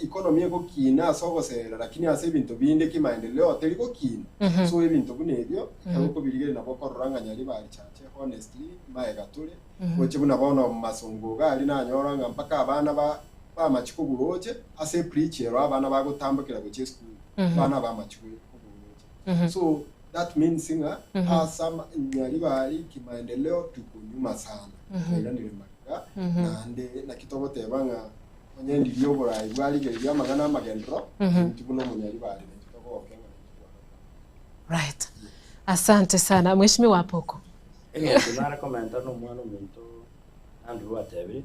economy ego kina asobosera lakini ase bintu binde ki maendeleo teliko kina so ebintu bunebyo kako birigere nabo kororanga nyari bari chache honestly maega tule oche buna bono masongo gali nanyoranga mpaka abana ba machikuguroje ase preachero abana bagutambukira ku school bana ba machikuguroje so that means singa asama nyari bari ki maendeleo tukunyuma sana ila ndire maga nande na kitobote banga onye ndiyo borai bwali gere amagana amagendro tubuno munyari bari kitoko okenga right asante sana mheshimiwa Apoko tunara komenta no mwana muntu Andrew Watebi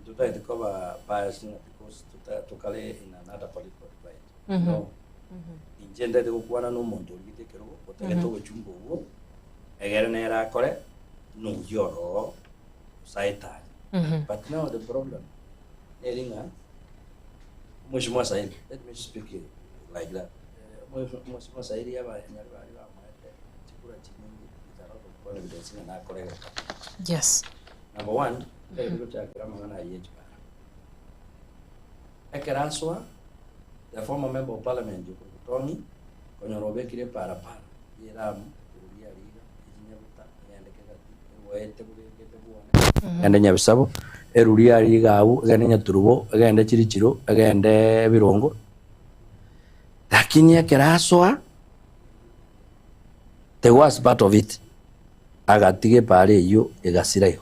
tutaite koba bias because tukale in another political fight no ingenda de kukwana no muntu ugitekero otegeto gochumbo ugo egere nera kore no yoro saita but now the problem eringa mheshimiwa Said, let me speak like that mheshimiwa Said yaba nyari bari ba mwete chikura chinyingi evidence na correct. Yes. Number one, they look at Gramana Yechpa. Ekeraswa, the former member of parliament, Tony, Konorobe Kire Parapara, Yeram, Uria Riga, and then Yabsabo, Eruria Riga, again in Turbo, again the Chirichiro, again the Virongo. Lakini Ekeraswa, there was part of it. Agatige pare yo egasirayo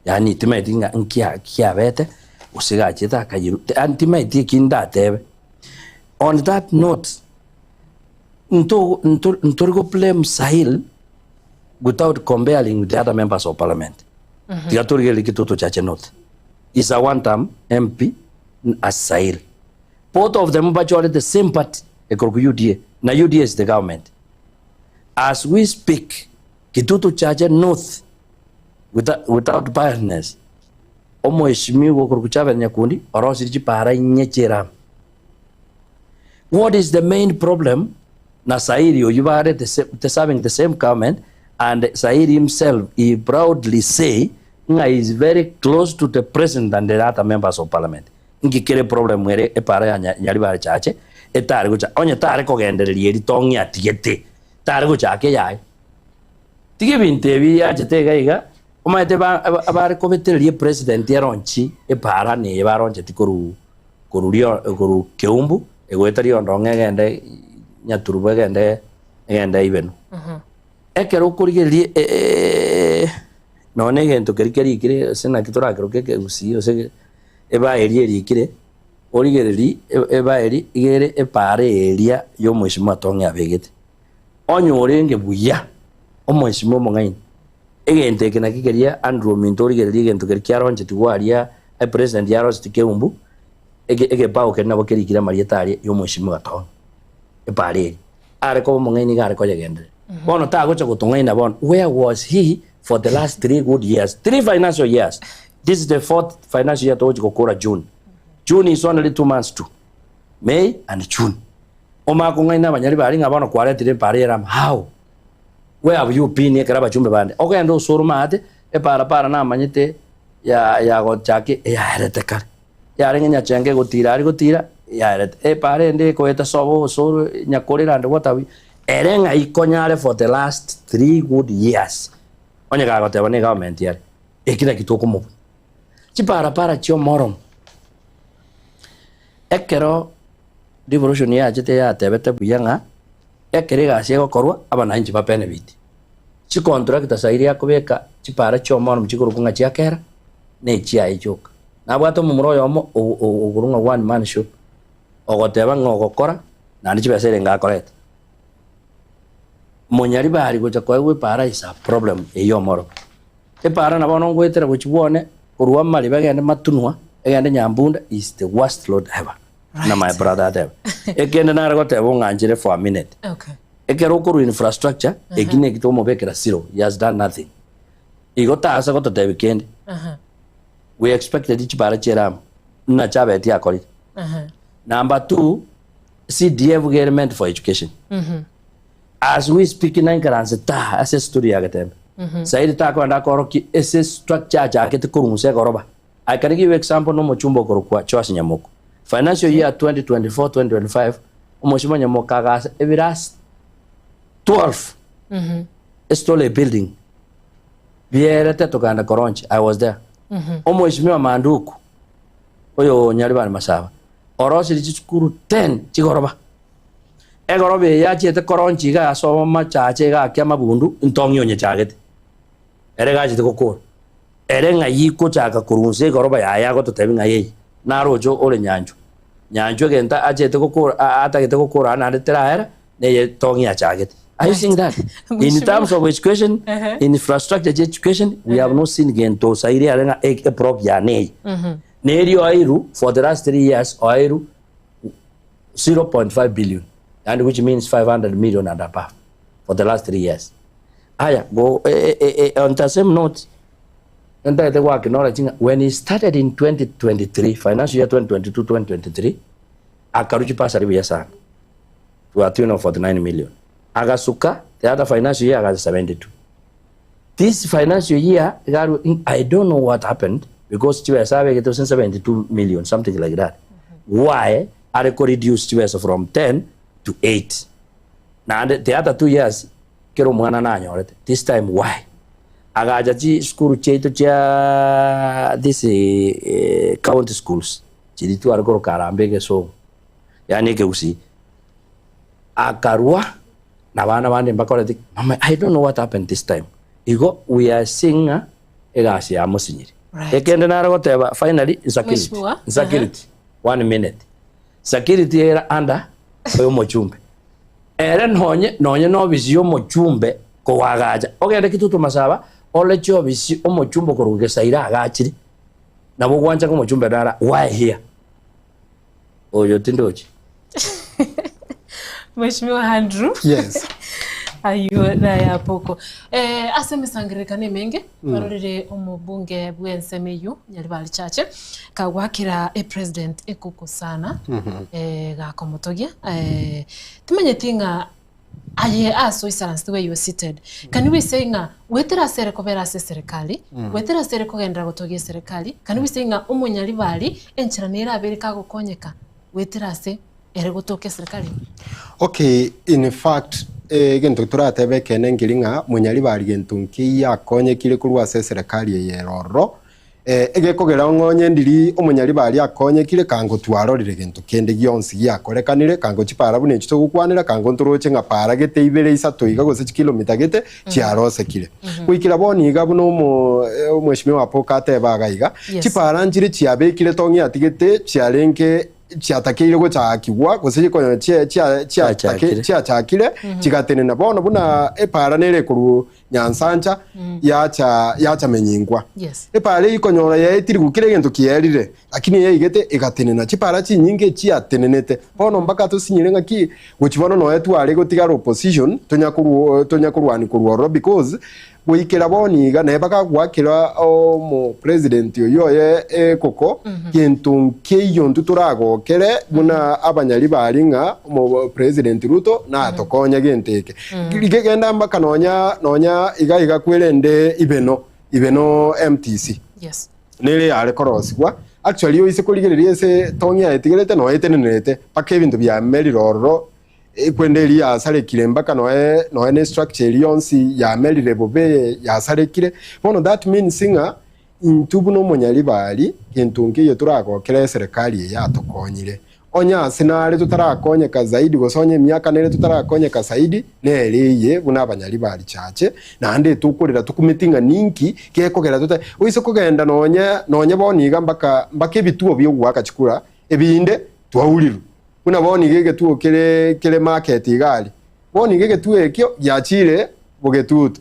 yani timetinga nkia bete usiga chita kayiru antimate kinda tebe. On that note, ntorgo blame Sahil without comparing with the other members of parliament. Tigatorigeli kitoto chache note is a one-term MP as Sahil. Both of them actually the same party, UDA. Now UDA is the government. As we speak, Kitutu Chache North without biasness. Omo heshimiwa kurukuchava nyakundi orosirichi para nyechera. What is the main problem? Na Sairi Oyubare serving the same government, and Sairi himself he proudly say he is very close to the president and the other members of parliament. Ngi kere problem were e para nyaribare chache etare gocha onye tare ko gendererie ritongi atigete tare gocha ke yai tige binte bi ya jete gaiga Omaete abare kobetererie president yaronchi epara ne baronche tikuru koru Keumbu egwetari ondonge gende Nyaturubu gende ibenu ekero ukurigererie none gento kerikere sina kitora keroke usi ose eba eri kire origereri eba eri igere epare eria yo mwishima tonge abegete onyorenge buya omwishima mongaini egente kena kigeria Andrew Mintori gererie gento kerkiaronje tigwaria president yaros Keumbu ege pao kena bokerikira marietari yo mwishima tonge epare are ko mongaini gare ko yagendre bono ta gocha gutungaina bon where was he for the last 3 good years 3 financial years this is the 4th financial year to go June is only 2 months to May and June oma kungaina banyari bari ngabano kwaretire pare ram how where have you been ekara bachumbe bande okendo soruma ate e para na manyete ya go chake ya reteka ya rengenya chenge gutira ya ret e pare ndi ko eta sobo so nyakorera ndo watawi erenga ikonyare for the last 3 good years onye ga goteba ne government yare ekira kitoko mu para chio morom ekero devolution ya jete ya tebete buyanga ekere ga siego korwa abana inji bapene biti chi contract sairi yakobeka para chio morom chikuru kunga chiakera ne chia ichoka na bwato mumuro yomo ogurunga one man show ogoteba ngogokora na ndi chibesere ngakoreta monyari bari gocha kwa para is a problem eyo moro para na bono ngwetera gochibone urwa mali bagende matunwa egende nyambunda is the worst load ever na my brother ever ekende na ragoteba nganjire for a minute okay ekero kuru infrastructure egine kitomo bekera zero he has done nothing igota asa goto the weekend we expected each para cheram na chabeti akori number 2 CDF government for education as we speak in Ankaranse ta ase story agatem saidi ta ko anda koroki ese structure jakete kurunse goroba I can give you example no mochumbo korokwa choasi nyamoko financial year 2024-2025 omoshima nyamoka gas eviras 12 stole a building biere teto kanda koronchi I was there omoshima manduku oyo nyari bana masaba orosi lichukuru 10 chigoroba egorobe ya chete koronchi ga so machache ga kya mabundu ntongyo nye chagete ere ga chete kokoro ere nga yiko chaka kurunse goroba ya go to tebinga ye na rojo ole nyanjo genta achete kokoro ata gete kokoro ana tera era ne ye tongi ya chagete are you seeing that in terms of education in infrastructure education we have not seen gento sairi arenga a prop ya nei Nerio Airu for the last 3 years Airu 0.5 billion and which means 500 million and above for the last 3 years. Aya go on the same note and the work knowledge when he started in 2023 financial year 2022-2023 akaruchi pasari biasa to a tune of 49 million agasuka the other financial year got 72 this financial year I don't know what happened because Chiwesa get 72 million, something like that. Why are they reduced Chiwesa from 10 to 8? Now the other 2 years, kero mwana na nyorete. This time why? Agaja chi school cheto cha this county schools. Chiditu arikoro karambege so. Yani ke usi. Akarua na bana bande mbakore mama I don't know what happened this time. Igo we are seeing egasi amosinyiri. Ekende naragoteba finally security 1 minute security era anda oyo mochumbe ere nonye no visio mochumbe ko wagaja ogende kitutu masaba ole cho visi omochumbe ko rugesa ira agachiri nabo gwanja ko mochumbe dara why here oyo tindochi Mheshimiwa Andrew yes ayo na ya poko aseme sangirikane menge barorere umubunge bwensemeyu nyari bali chache kagwakira president ekuko sana gakomotogia timenye tinga aye aso islands the way you seated can we say nga wetera sere kobera serikali wetera sere kogendra gotogia serikali can we say nga umunyari bali enchiranira aberika gukonyeka wetera se ere gotoke serikali okay in fact gento turatebe kene ngiringa munyari bari gento nki yakonyekire kurwa se serikali yeroro egekogera ngonye ndiri omunyari bari akonyekire kango twarorire gento kende gionsi giakorekanire kango chipara bune chito gukwanira kango nturoche nga para gete ibere isato iga gose kilomita gete chiarosekire kuikira boni iga buno mweshimi wapo kate bagaiga chipara njire chiabekire tongi atigete chiarenke chiatakeire gochakigwa gose gikonya chiachakire chigatenena bono buna epara nere kuru nyansancha yacha menyingwa epara ikonyora yaitiri gukire gento kierire lakini yaigete igatenena chipara chinyinge chiatenenete bono mpaka tusinyire ngaki gochibono no yetu ari gotigara opposition tonyakurwani kurworo because wikira boniga ne baka gwakira mu president yoye koko kintu kiyo ntuturagokere buna abanyari baringa mu president Ruto na atokonya genteke gigenda mbaka nonya iga kwelende ibeno MTC nere ale koroswa actually yo ise kuligererie se tonya etigerete no etenenete paka ebintu bya meriroro ekwendeli ya sale kilembaka no ne structure yonsi ya melire bobe ya sale kile bono that means singa intubu no monyali bali kintungi yo turako kile serikali ya tokonyire onya sinale tutarakonyeka zaidi gosonye myaka nere tutarakonyeka zaidi nereye buna abanyali bali chache nande tukurira tukumitinga ninki kekogera tuta uise kugenda nonya boniga mbaka ebituo byo gwaka chikura ebinde twauliru kuna boni gege tuo kele market igali boni gege tuo ekyo yachire bogetutu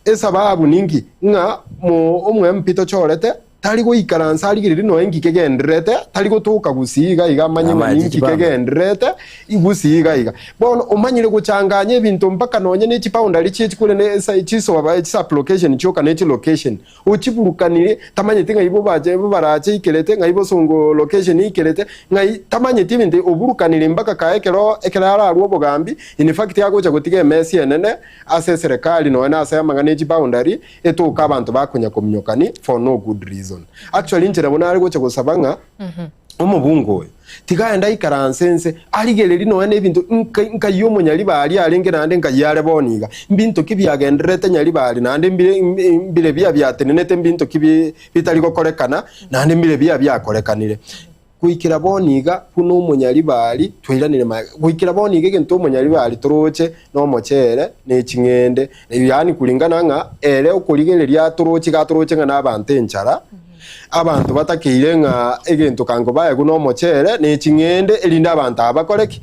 esababu ningi nga omwe mpito chorete tali go ikaransa aligiriri no engi kegendrete tali go tuka gusiga iga manyima ningi kegendrete igusiga iga bono omanyire guchanganye bintu mpaka nonye ne chipound ali chikule ne sai chiso aba chisa location choka ne location uchiburukanire tamanye tinga ibo baje barache ikelete nga ibo songo location ikelete nga tamanye tibinde oburukanire mpaka kaekero ekerara arwo bogambi in fact yago cha gutige mesi enene ase serikali no na asa mangane chipound ali etuka abantu bakunya komnyokani for no good reason. Actually njera bona ari gocha gusabanga omubungo tigaenda ikaransense aligeleri no ene bintu nka yomo nyali bali alenge nande nka yale boniga mbintu kibyagendrete nyali bali nande mbire byatenenete mbintu kibi bitali gokorekana nande mbire byakorekanire kuikira boniga kuno munyali bali twiranire kuikira boniga gento munyali bali toroche no mochere ne chingende yani kulingana nga ere okuligereria toroche gatoroche nga nabante enchara abantu batakeire nga egento kango baye kuno mochere ne chingende elinda abantu abakoreki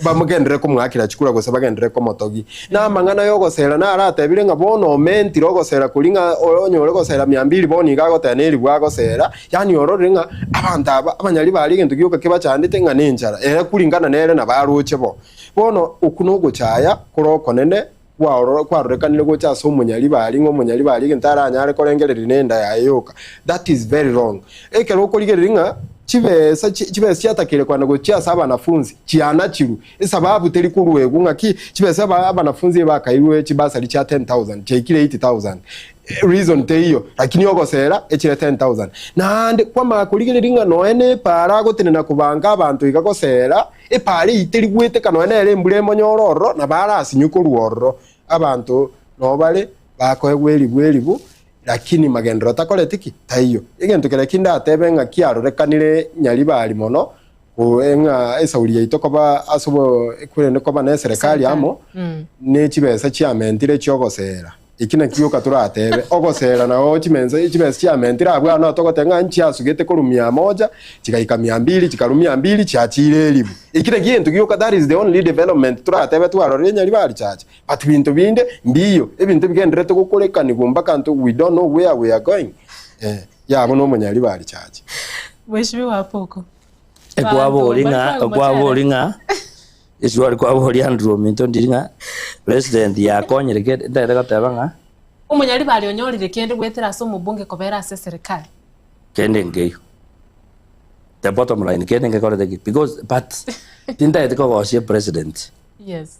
bamugendere ko mwakira chikura gose bagendere ko motogi na mangana yo gosera na aratebire nga bono menti rogosera kulinga onyore gosera 200 boni gago taneri bwagosera yani orore nga abantu abanyali bali gento gyoka kiba cyandite nga ninjara kulingana nere na baruche bono okuno gochaya kuroko nene kwarorekanire gocha so munyali bali gentara nyare korengereri nenda yayoka that is very wrong ekero koligereringa chibesa chiatakire kwana gocha saba nafunzi chiana chiru sababu teri kuruwe nga ki chibesa abanafunzi bakairwe chibasa licha 10000 chekire 80000 reason teyo lakini ogosera echire 10000 nande kwama kuligereringa noene para gotenena kubanga abantu igagosera epari iteri gwete kanone ere mbure monyororo na barasi nyukuruoro abantu nobale bakoegwelibu lakini magendro takoletiki taiyo egento kera kinda atebenga kiaro rekanire nyali bali mono enga esaulia itokoba asubo ekwene koba na serikali amo ne chibesa chiamentire chogosera ikina kiyoka turatebe ogosera na chibesa chiamentire abwa no togotenga nchi asugete ko 100 chikaika 200 chikarumia 200 chiachire elibu ikina kintu kiyoka that is the only development turatebe twarore nyali bali chache but bintu binde ndiyo ebintu bigendere gukoleka ni gumba kantu we don't know where we are going yabo no munyali bali chache weshwe wapoko ekwabolinga Iswali kwa boli Andrew Minto ndiringa president ya konyereke ndareka tabanga umunyali bali onyorire kende gwetera so mubunge kobera ase serikali kende ngeyo the bottom line kende ngekore because but tinda etiko gosie president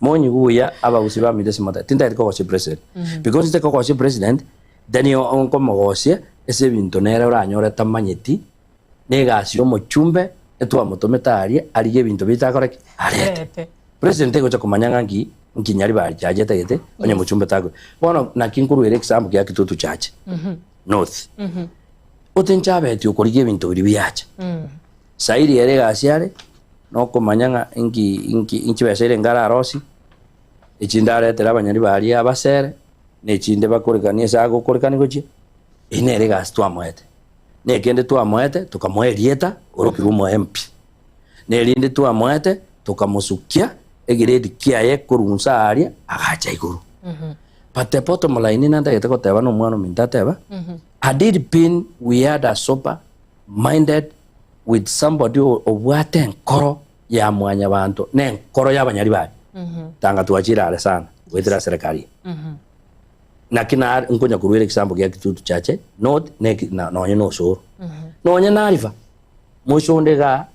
monyi guya abagusiba midesi mata tinda etiko gosie president because etiko gosie president then onko mogosie ese bintu nera uranyore tamanyeti negasio mochumbe etwa motometari alige bintu bitakoreki arete president gocha kumanyanga ngi nkinyari bari chaje tagete onye muchumbe tago bono na kinkuru ere example ya kitutu chache north utinchabe ti ukorigie bintu biri biacha sairi ere gasiare no komanyanga inki besere ngara rosi ichindare tera banyari bari abasere ne chinde bakorikania sago korikani gochi ine ere gas twamwete ne kende twamwete tukamwerieta orokirumo MP ne rinde twamwete tukamusukia egiredi kiaye kurunsa aria agacha iguru pate poto malaini nanda yetako teba no mwana minta teba had it been we had a sober minded with somebody obwate nkoro ya mwanya bantu ne nkoro y'abanyari bari tanga tuachira sana wetera serikali na kina nkonya kuruere example ya kitutu chache not ne na no no so no nya nariva moshondega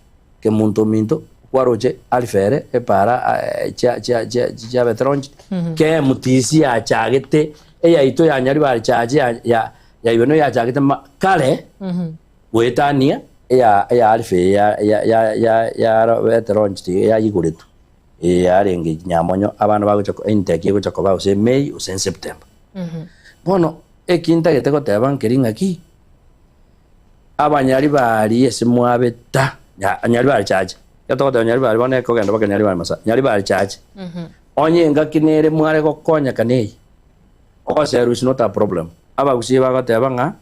ke muntu minto kwaroje alifere e para cha vetronji ke mutisi ya chagete e ya ito ya nyari bari chaje ya ibeno ya chagete kale wetania ya alife ya vetronji ya yiguretu arenge nyamonyo abantu bagocha intake gocha koba ose May ose September bono ekinta geteko teba nkeringa ki abanyari bari esimwabeta anyari bari chaje yatoko nyari bari bone ko genda bakanyari bari masa nyari bari chaje onye ngakinere mware gokonya kanei okosero is not a problem abagusiba gateba nga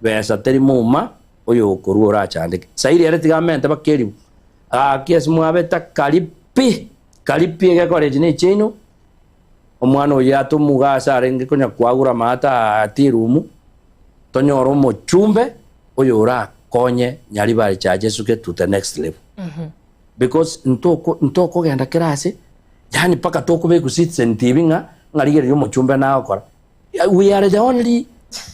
besa teri muma oyo korura chande sairi ere tigamente bakeri kiasimwabeta kalipi ge college ne chino omwana oya tumuga arenge konya kwagura mata atirumu tonyoro mochumbe oyo ora konye nyari bari chaje suke to the next level because ntoko genda kirase yani paka toko be ku citizen TV ngarigere yo mochumbe na akora we are the only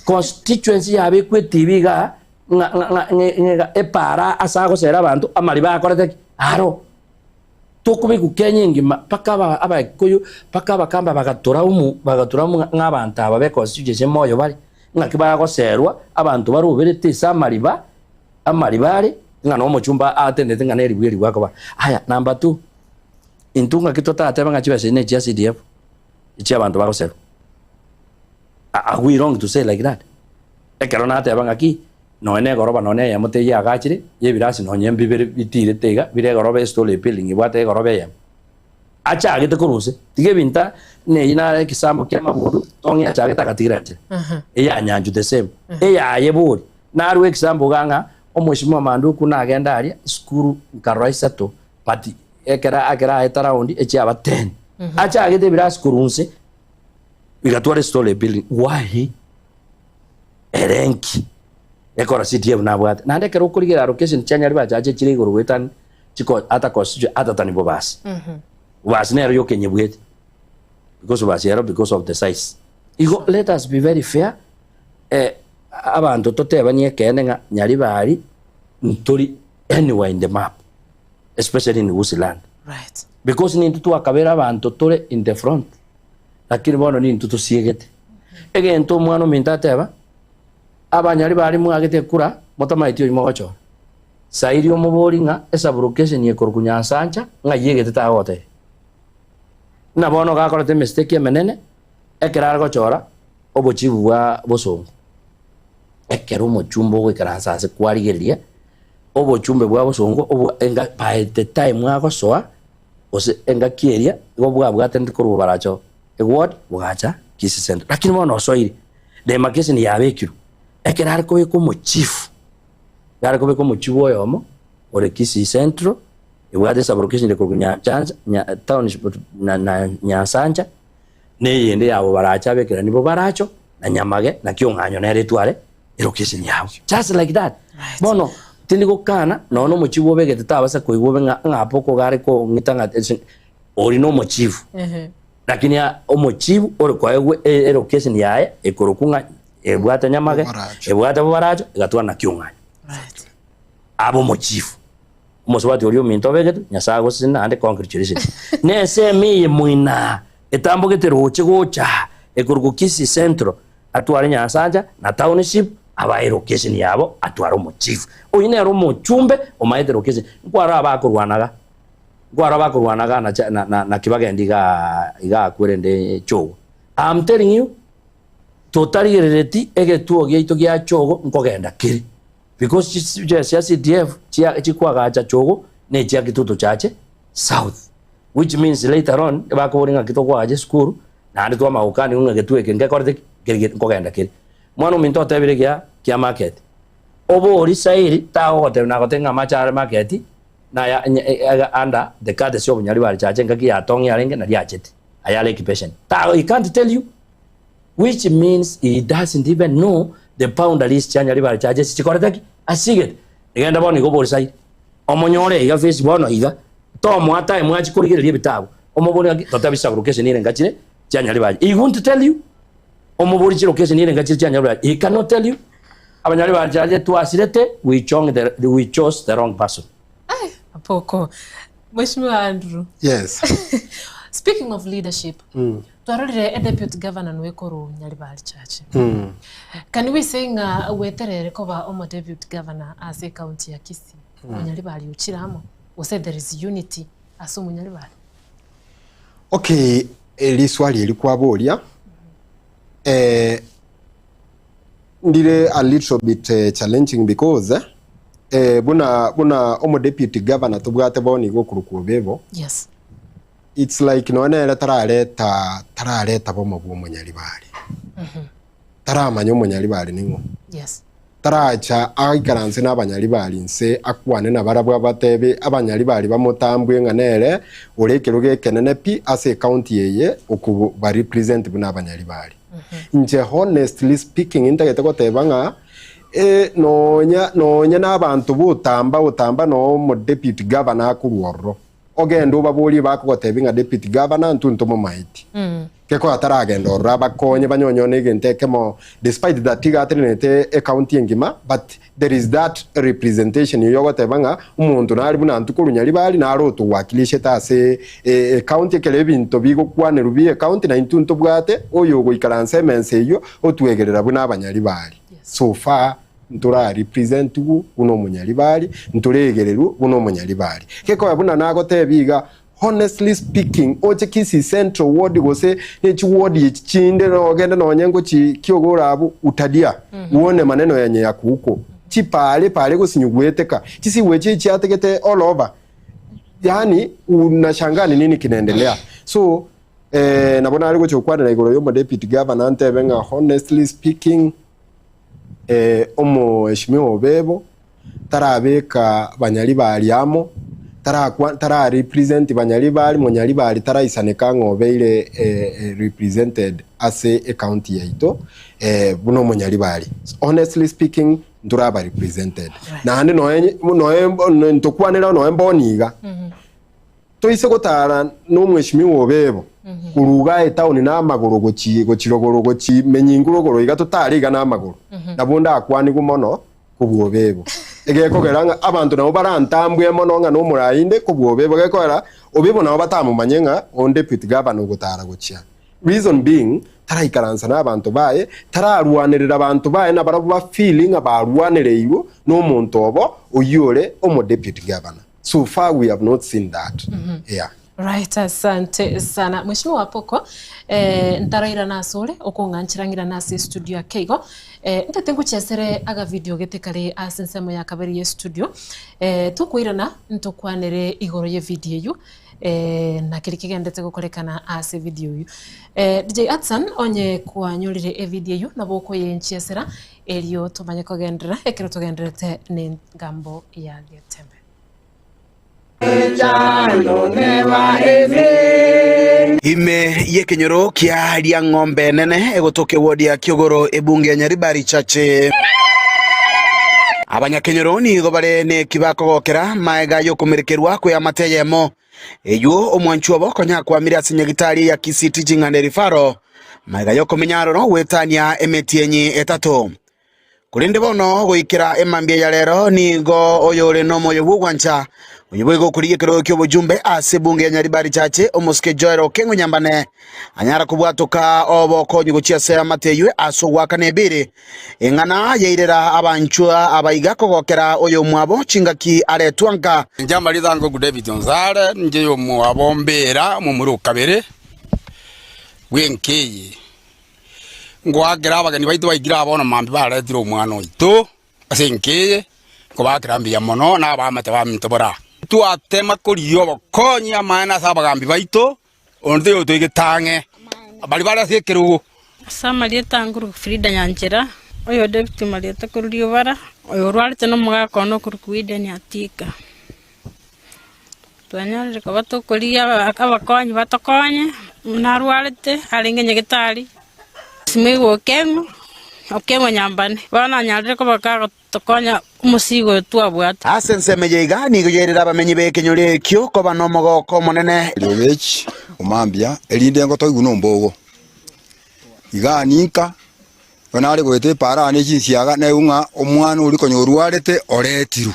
constituency ya be ku TV ga nga epara asago sera bantu amari ba akora te aro toko be ku Kenya ngima paka aba koyo paka bakamba bagaturamu nk'abantu ababe constituency moyo bari ngakiba ko serwa abantu baruberete samariba amaribare ngano mochumba atendete ngana eri bwiri bwako ba haya number 2 intunga kitota ateba ngachibase ne CDF ichi abantu bako serwa are we wrong to say like that ekerona ateba ngaki no ene goroba no ne yamote ya gachire ye birasi no nyembi bitire tega bire goroba stole building ibwate goroba yam acha agite kuruse tige binta ne ina kisambo kema bodu tongi acha agita katiranje eya nyanju the same eya yeburi naru example ganga omweshimwa mandu kuna agenda aria skuru karaisa to pati ekera eta round echi aba 10 acha agite birasi kurunse bigatware stole building why erenki ekora CDF na bwate nande kero kurigira location chanyari bajaje chiri iguru wetan chiko ata constitution ata tani bobas was never you can yet because of zero because of the size igo let us be very fair abantu toteba nye kenenga nyari bari ntori anywhere in the map especially in Usiland right because ni tutu akabera abantu tore in the front lakini bono ni tutu siegete egento mwana mintateba abanyari bari mwagete kura motamaitio imogocho sairi omubori nga esa location ye korukunya sanja nga yegete tagote na bono gakorete mistake menene ekera gochora obochibu bwa bosongo ekero mochumbo gwikaransa ase kwarigeria obochumbe bwa bosongo obo enga by the time mwagosoa ose enga kieria igo bwa tende koruba baracho egward bwacha kisi center lakini bono soiri de makesi ni yabekiru ekera ariko ko mochifu yariko be ko mochibo yomo ore kisi centro ibwate sabrocation de korukunya chance township na nyasanja ne yende yabo baracha bekera nibo baracho na nyamage na kyonganyo na retware location yabo just like that right. Bono tindiko kana no mochibo begete tabasa ko igobe ngapo ko gare ko ngitanga ori no mochivu lakini omochivu ori kwa location yae ekorokunga ebwata nyamage ebwata baracho gatwa na kyonganyo right abo mochivu moswati olio minto begete nyasago sina ande congratulation ne se mi muina etambo geteroche gocha ekurukukisi centro atware nyasanja na township aba location yabo atwaro mochifu oyine ro mochumbe omaite location kwara abakurwanaga gwara bakurwanaga na kibagendi iga kwirende chogo. I'm telling you, totarigireti egetuo gieito gia chogo nkogenda kiri. Because cia CDF chikwaga cha chogo ne chia kitutu chache south, which means later on bakuringa kitoko aje school na ndi twa maukani unga getue kenge korte nkogenda kiri. Mwana minto atebire kia market. Obo ori sairi tago gote na gotenga machare market na ya under the card sio bunyari bari chache ngaki ya tongi arenge na riachete ayale kipeshen tago. He can't tell you, which means he doesn't even know the pounder list chanya bari chache sikorete asiget igenda boni go bori sairi omonyore iga Facebook no iga to mwata imwe achikurigirerie bitago omoboni totabisa location ile ngachire chanya bari. He won't tell you omobori chiro location ile ngachire chanya bari. He cannot tell you. Abanyari bari chache tuasirete we chose the wrong person. Apoko. Mheshimiwa Andrew. Yes. Speaking of leadership, twarorire deputy governor Nwekoro Nyaribari Chache. Can we saying weterere koba omo deputy governor as a county ya Kisii? Nyaribari uchiramo. We said there is unity as Nyaribari. Okay, eli swali ilikuwa bolia. Ndile a little bit challenging because buna omo deputy governor tubwate boni go kurukubevo. Yes. It's like none tarareta bomo Nyaribari. Taramanya Nyaribari ningo. Yes. Taracha aikaranse n'abanyaribari nse akwane na barabwa batebe abanyaribari bamutambwe nganere urekeruge kenene pi ase county yeye okubu ba represent buna abanyaribari. Nje honestly speaking intagete gotebanga nonya n'abantu butamba no mu deputy governor akuruoro ogendo babuli bakugotebinga deputy governor ntuntumo maiti keko ataragenda oraba konye banyonyone gentekemo despite that tigatrinete county ngima, but there is that representation yogotebanga umuntu nari buna ntukuru Nyaribari naro tuwakilishe tase county kelebinto bigo kwane rubiye county na intunto bwate oyo goikaranse mense yo otwegerera buna abanyaribari. So far ntura represent uno Munyaribari nturegereru uno Munyaribari keko yabuna nagotebiga. Honestly speaking, oche Kisii Central Ward gose nechi ward yichinde no genda no nyengo chi kiogora abu utadia uone maneno yenye ya kuko chipale pale gosinyugweteka chisi weche chiategete all over, yani unashangaa ni nini kinaendelea. So nabona ari gocho kwa na igoro yo deputy governor ntebenga. Honestly speaking, omo Heshimiwa Bebo tarabeka Banyaribari amo tara represent Banyaribari Munyaribari tara isaneka ngobeire represented as a county yaito buno Munyaribari. Honestly speaking nduraba represented na hande no ntokwanera no emboniga toise gotara no Mheshimiwa Bebo kuruga etauni na magoro gochirogoro menyingurogoro igato tariga na magoro nabunda akwani gumono kubwobebo egeko geranga abantu nabo barantambwe mono nga no murayinde kubwobebo gekora obebo nabo batamumanyenga on deputy governor gutara gochia. Reason being taraikaransa na abantu baye tararwanirira abantu baye na barabu feeling abarwanireiwo no muntu obo oyore omo deputy governor. So far we have not seen that. Yeah. Right, asante sana Mheshimiwa Apoko. Ntaraira nasore okonganchirangira nasi studio ya Keigo. Ntatengu chesere aga video getekare asensemo ya kaberi ye studio. Tukwirana ntokwanere igoro ye video yu. Na kirikigendete gukorekana ase video yu. DJ Atsan onye kwanyurire video yu na boko ye nchiesera elio tumanye kogendera ekero togenderete ne ngambo ya Getembe. Ime yekenyoro kia ria ng'ombe nene egotoke wodi ya Kiogoro ebunge ya Nyaribari Chache. Abanyakenyoro ni gobare ne kibako gokera maega yo kumerekerwa kwa mateyemo eyo omwanchu abo konya kwa miri asinyagitari ya Kisii Teaching and Referral maega yo kumenyaro no wetania emetienyi etato kulinde bono goikira emambia ya lero ni go oyore no moyo bugwancha Unyubo kuriye kero kyo bujumbe ase bunge ya Nyaribari chache omuske Joel Okengo Nyambane anyara kubwatoka oboko nyugochia se mateywe aso wakanebire engana yeirera abanchua abayiga kogokera oyo mwabo chingaki aretwanka njamba lithango ku David Onzare nje yo mwabo mbera mu muri kabere wenkeye ngwagera abagani baitu bayigira abona mambi baretira omwana oito ase nkeye ko bakirambia mono na abamate bamintobora tuatema kuriyo bokonya amana sabagambi baito onde yo tuigitange bali bala sekerugo Samarieta nguru Frida Nyanjera oyo David Marieta kuriyo bara oyo rwalite no muga kono kurukuide ni atika twanyarire ko batokoria abakonyi batokonye narwalite alinge nyegitari simego Okengo Nyambane bana nyarire ko bakaga tokonya umusigo twabwata asensemeje igani kujerera abamenyi bekenyore kyo ko banomogoko monene Lobech umambia elinde ngo toiguno mbogo iganika onare gwete para ne chinsiaga na unga omwana uri konyorwarete oretiru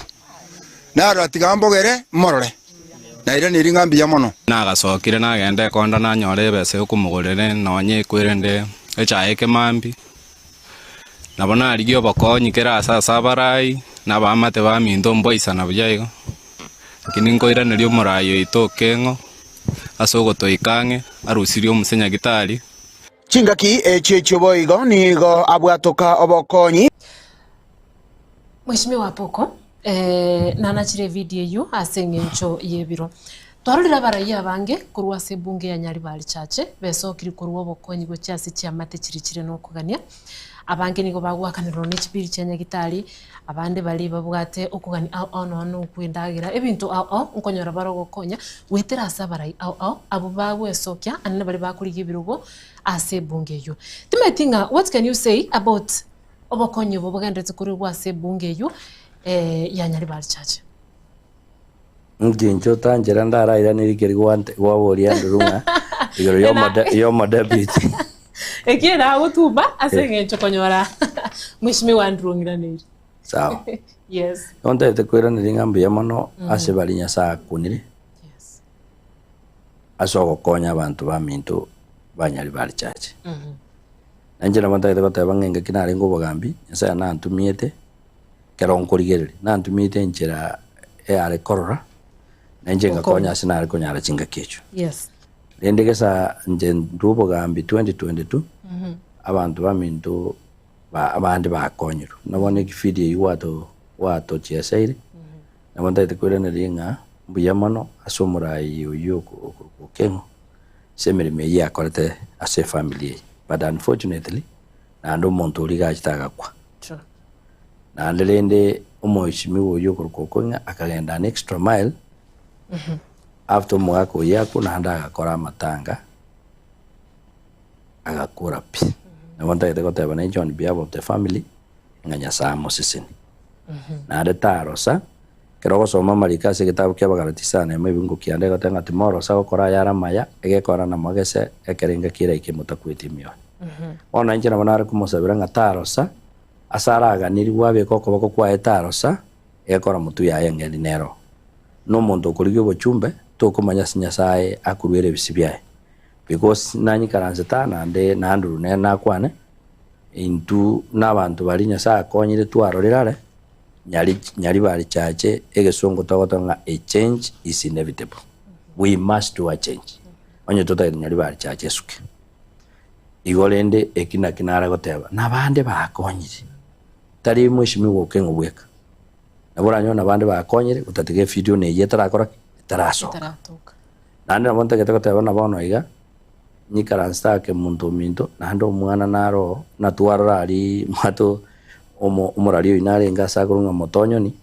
nara tigambogere morore na ire ni ringambia mono nagasokire nagende konda na nyore bese kumugurire nonye kwirende echaeke mambi nabona aligio bakonyi kera sasa barai nabamate baminto mboisa na buyaigo lakini ngoira nilio morayo itokengo asogo toikange arusirio musenya gitari chingaki echecho boigo nigo abwatoka obokonyi Mheshimiwa Poko nanachire video yu asengencho yebiro twarurira baraia bange kurwa se bunge ya Nyaribari chache besokiri kurwa obokonyi go cyasi cyamate kirikire no kugania abange nigo bagwakanirwo n'ekibiri kya Nyagitari abande bali babwate okugani ono kwindagira ebintu nkonyora barogokonya wetera asabarai abo bagwesokya anene bali bakuriga ibirugo ase bunge yo timetinga. What can you say about obokonyi bo bwagendetse kuri rwase bunge yo ya Nyaribari chache? Ngincho tanjera ndaraira nirikeri gwaboria ndurunga igoro yo madabiti Ekiera gutuba asengencho konyora Mheshimiwa ndurungira niri sawa yes onde te kwera niringambia mono ase balinya saa kunire yes asogo konya abantu baminto banyaribari chache nanjira mantagete bataba ngenge kinare ngo bogambi asa na antumiete keronkorigerere na antumiete njira are korora nanjenga konya sinare konyara chinga kecho yes Lendegesa nje ndubo gambi 2022 abantu baminto abandi bakonyero nabone kifidi wato chiasaire nabonda itekwera naringa mbuyamano asomurayi uyo Okengo semere meya akorete ase family but unfortunately na ndo muntu uriga chitaga kwa na ndelende umoishimi uyo Okengo akagenda an extra mile after mwako yako na handa akakora matanga agakura pi na wanta ite kote bana John behalf of the family nganya samo sisini na adetaro sa kero soma marika se kitabu kya bagaratisana mebingo kiande gotenga tomorrow sa gukora yara maya egekora na magese ekerenga kira ikimutakwitimiwa ona njira banara kumusabira ngataro sa asaraga niri wabe koko bako kwa etaro sa egekora mutu ya yengeni nero no muntu kurigyo bochumbe tokumanya Nyasaye akurwere bisibyaye because nanyi karanzeta nande nanduru ne nakwane intu nabantu bali Nyasaye akonyire twarorerare Nyaribari chache egesongo togotonga a change is inevitable. We must do a change onye tota Nyaribari chache suke igolende ekina kinara goteba nabande bakonyire tari Mheshimiwa Okengo bweka naboranyo nabande bakonyire utatige video ne yetarakora tarasoka nande namonte keteko nabono iga nyikaransta ke muntu minto nando mwana naro natwara ali mato umurario inare ngasa kurunga motonyo ni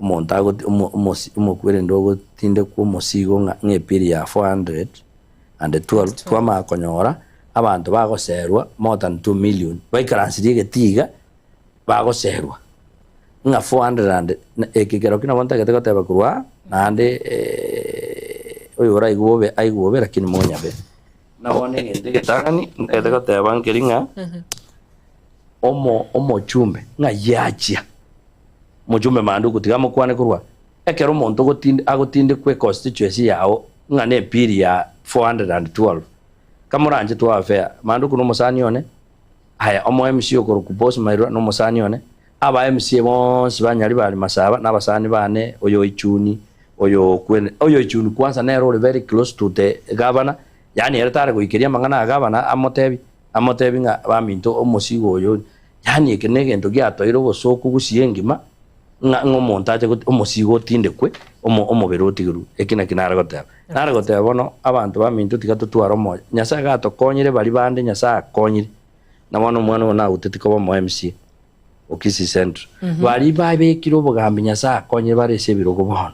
umontago umokwere ndogo tinde ku musigo ngepiri ya 400 and 12 twama konyora abantu bagoserwa more than 2 million baikaransirie getiga bagoserwa nga 400 ekigero kina bonta keteko teba kurwa nande oyo ora igwobe lakini monya be nabone ngende getagani keteko teba nkiringa omo chumbe nga yachia mujumbe mandu kutigamo kwane kurwa ekero omonto agotinde kwe constituency yao ng'ane piri ya 412 kamoranje twafea mandu kuno musani one haya omo MC okoro kuboss mairo no musani one aba MC bonsi banyari bali masaba n'abasani bane oyo ichuni oyo ichuni kwanza nero very close to the governor yani eretare goikeria mangana governor amotebi nga baminto omosigo oyo yani ekene gento giatoiro gosoku gusiengima ng'omontache omosigo tinde kwe omobere otigiru ekina kinaragoteba bono abantu baminto tiga totwara omo nyasaye gatokonyire bari bande nyasaye akonyire na bono omwana ona agutete koba omo MC okisi central bari babekire obogambi nyasaye akonyire barese ebirogo bono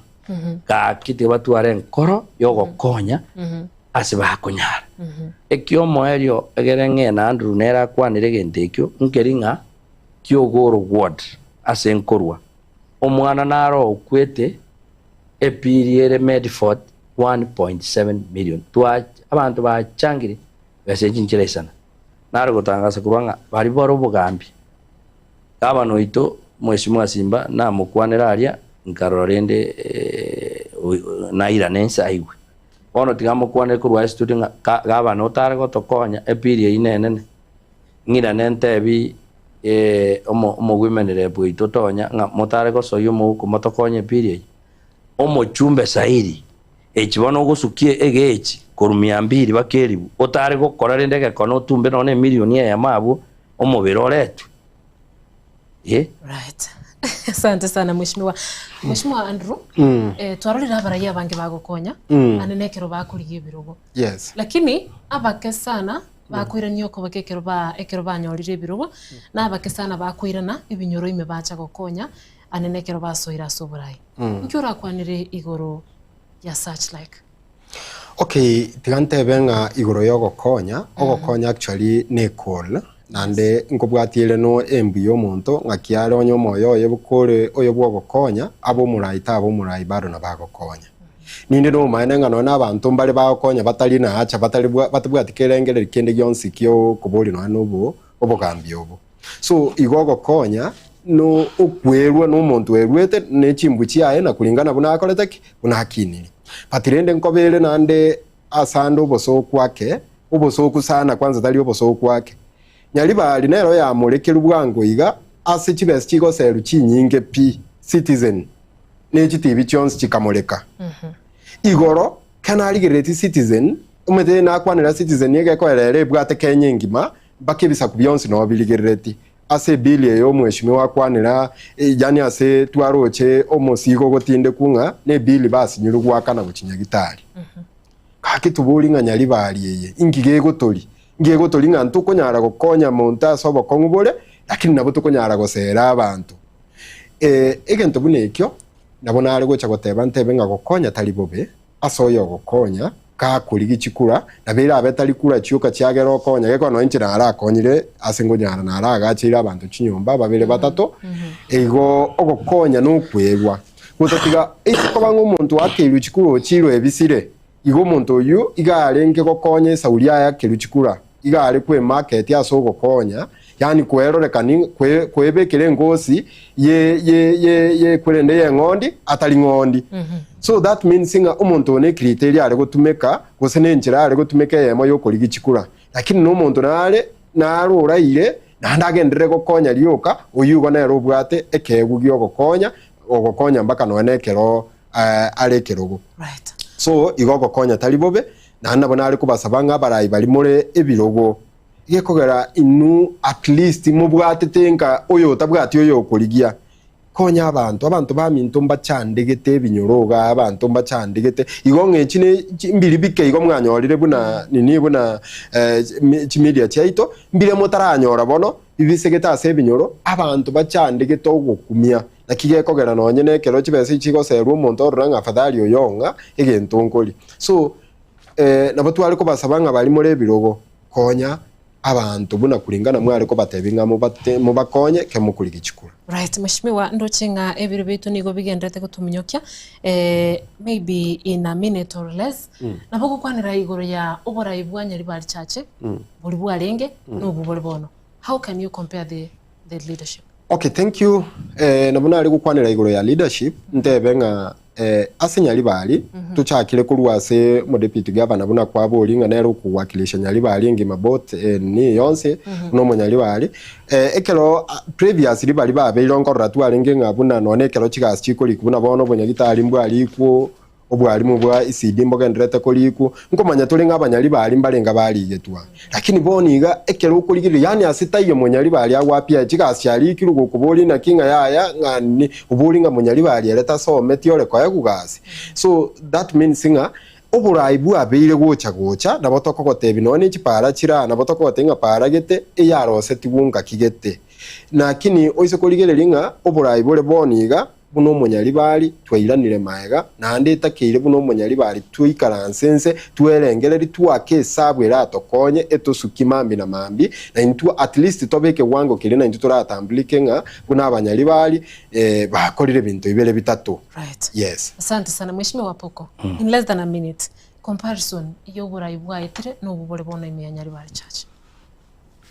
gakite batwara enkoro yogokonya ase bakonyara ekio omoerio egere ng'ena Andrew nera akwanire egento ekio nkeri ng'a kiogoro ward ase enkorwa omwana naro okwete epiriere Medford 1.7 million abantu bachangire base chinchira isana naro gotangasa kurwanga bari boro bugambi gabano ito mweshimwa Simba na mukwanera aria nkarorende naira nensa aiwe ono tigamo kwane kurwa student gabano targo tokonya epirie inene ngira nentebi omo women rep itotonya nga motare ko soyo mo ko motokonye pirie omo chumbe sairi echibono gusukie egechi korumia 200 bakeribu otare ko korare ndege kono tumbe none milioni ya mabu omo beroretu right. Asante sana mheshimiwa Andrew twarorira abaraia bange bagokonya anenekero bakurigie birogo yes lakini abake sana bakwirania ko bakekero ekero banyorire birogo na abake sana bakwirana ibinyoro ime bacha gokonya anenekero basoira soburai nkyora kwanire igoro ya such like okay tigante benga igoro yogokonya ogokonya actually ne call nande nkobwatire no embuyo omonto ngakiare onyo moyo yebukore oyo bwogokonya abo murai baro na bagokonya ninde no maene ngano na abantu mbale bagokonya batali na acha batubwatikerengere kende gyonsi kyo kubuli no nubo obogambi obo so igogokonya no okwerwa no muntu erwete ne chimbu chiaye na kulingana buna akoleteki buna hakinini patirende nkobere nande asando boso kwake obosoku sana kwanza tali oboso kwake nyali bali nero ya mulekera bwango iga ase chibesi chigo seru chinyinge pi citizen ne chitibi chonse chikamoleka igoro kana ligereti citizen umete na kwanira citizen yege ko erere bwate Kenya ngima bakebisa kubyonse no biligereti ase bili yo mweshimiwa kwanira yani ase twaroche omosigo gotinde kunga ne bili basi nyuru gwakana guchinyagitari kakitubuli nga nyali bali yeye ingige gotori ngego tolinga ntukonyara gokonya monta sobo kongubole lakini nabo tukonyara gosera abantu egento bunekyo nabona ari gocha goteba ntebe nga gokonya tali bobe asoyo gokonya ka kuligi chikura nabira abetali kura chiuka chiagero konya geko no inchira ara konyire asingonyara na ara agachira abantu chinyumba babere batato ego ogokonya no kwerwa gutatiga iko bango muntu akeru chikuro chiro ebisire igo muntu yu igarenge gokonye sauria yake ruchikura igare kwe market yaso gokonya yani kwerorekani kwebekere ngosi ye kurende ye ngondi atali ngondi so that means singa umuntu ne criteria ale gotumeka gosene njira ale gotumeka yemo yo koligi chikura lakini no muntu naro uraire nandagendere gokonya lyoka uyugo nero bwate ekegu gyo gokonya mbaka no enekero alekerogo right so igogo konya talibobe nana bonale kubasabanga barayi bali mure ebirogo yekogera inu at least mubwatetenga oyo tabwati oyo kuligia konya abantu baminto mbachandegete binyoroga abantu mbachandegete igonge chine mbilibike igo mwanyorire buna nini buna chimedia chaito mbile motaranyora bono ibisegeta ase binyoro abantu bachandegete ogukumia nakige kogera nonye nekero chibese chigo seru omonto oranga afadhali oyonga egento nkoli so nabo twali ko basabanga bali muri ebirogo konya abantu buna kulingana mwali ko batebinga mu bakonye kemukuligi chikura right mheshimiwa ndochenga ebiro bitu nigo bigendete gutuminyokya maybe in a minute or less nabo gukwanira igoro ya oborayi bwanyari bali chache buli bwalenge n'ubu buli bono how can you compare the leadership? Okay, thank you. Nabona ali gukwanira igoro ya leadership ntebe nga ase Nyaribari tuchakire kurwa ase mo deputy governor buna kwa bolinga nero kuwakilisha Nyaribari ngima bot ni yonse no mo Nyaribari ekero previously bali babeire onkorra twaringe ngabuna none ekero chigasi chikori kubuna bono bonyagitari mbwali ku obwalimu bwa isidi mboga ndrete koliku nkomanya tuli ng'abanyaribari mbarenga barigetwa lakini boniga ekero ukurigire yani asitaye munyaribari agwapia chigasi alikiru gukuburi na kinga yaya ngani uburi nga munyaribari ereta some tiore kwa yagugasi so that means nga oburaibu abeire gocha na botoko gotebi none chipara chira na botoko gotenga para gete eyarose tibunga kigete nakini oise kurigire ringa oburaibu le boniga buno munyaribari twayiranire maega nande takire buno munyaribari twikaransense twerengereri twake sabwera atokonye etosuki mambi na mambi na intu at least tobeke wango kire na intu toratambulike nga buna abanyaribari bakorire bintu ibere bitatu. Right. Yes. Asante sana mheshimiwa Wapoko. In less than a minute comparison iyo buraibu ayitire no bubore bona ime Nyaribari Church.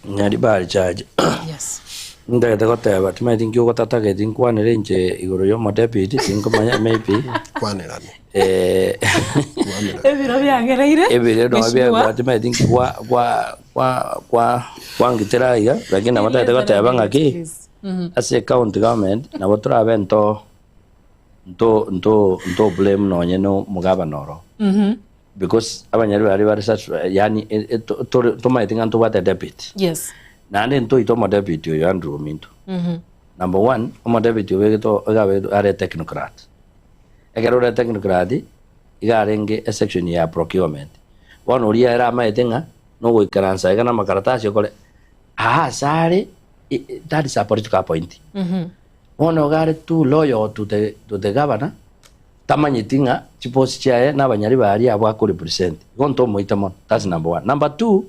Nyaribari Church. Yes. Ndagete goteba timaiti ngio gotatagete nkwanire nje iguru yo modebiti sinkomanya maybe kwanirani ebiro byangereire ebiro no bya timaiti kwa ngitera iga lakini amatagete goteba ngaki as a county government na botura bento ndo blame no nyeno mugabanoro because abanyaribari bari yani to maiti nganto bata debit. Yes. Nande nto ito mo deputy yo Andrew Minto. Number 1, mo deputy we to agabe are technocrat. Egero technocrat igarenge a section ya procurement. One oria era maetenga no go ikaransa ega na makaratasi okole. Sare that is a political point. One ogare too loyal to the governor. Tamanyitinga chiposi chae na banyaribari abo ko represent. Gonto moitamon. That's number 1. Number 2,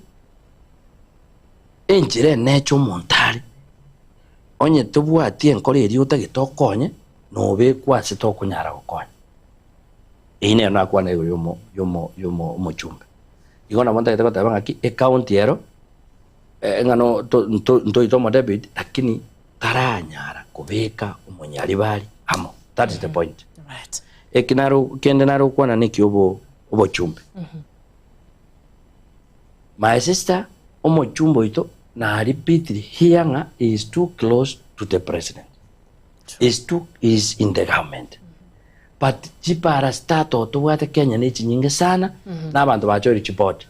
enjire necho montari onye tubwa tie nkore eri utagitokonye no be kwase tokunyara gukonya ine na kwa na yomo chumbe igona monta kitako tabanga ki account yero ngano to ito mo debit lakini taranyara kubeka umunyaribari amo. That is the point. Right. Ekinaro kende naro kwa na neki obo chumbe. My sister omo chumbo ito na repeatedly here is too close to the president. Is in the government. But chipara stato to wata Kenya ni chinyinge sana na abantu bachori chipoti.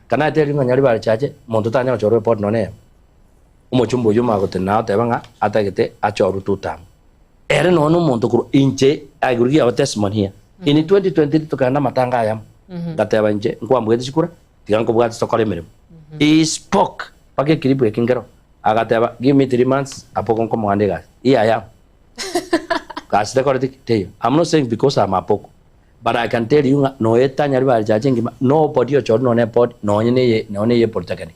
Kana teri Nyaribari Church muntu tanya choro report none. Omo chumbo yuma gote na tebanga atagete achoru tutam. Ere no muntu kuru inche agurigi our testimony here. In 2023 tukana matanga ayam. Gateba inche nkwambwete chikura tiganko bwati stokole mirimo. He spoke pake kiribu ekingero agateba give me 3 months apoko nko mwande gas iya gas decorative tell you I'm not saying because I'm apoko but I can tell you no eta Nyaribari Church ngima nobody ochor no ne pod no ye polytechnic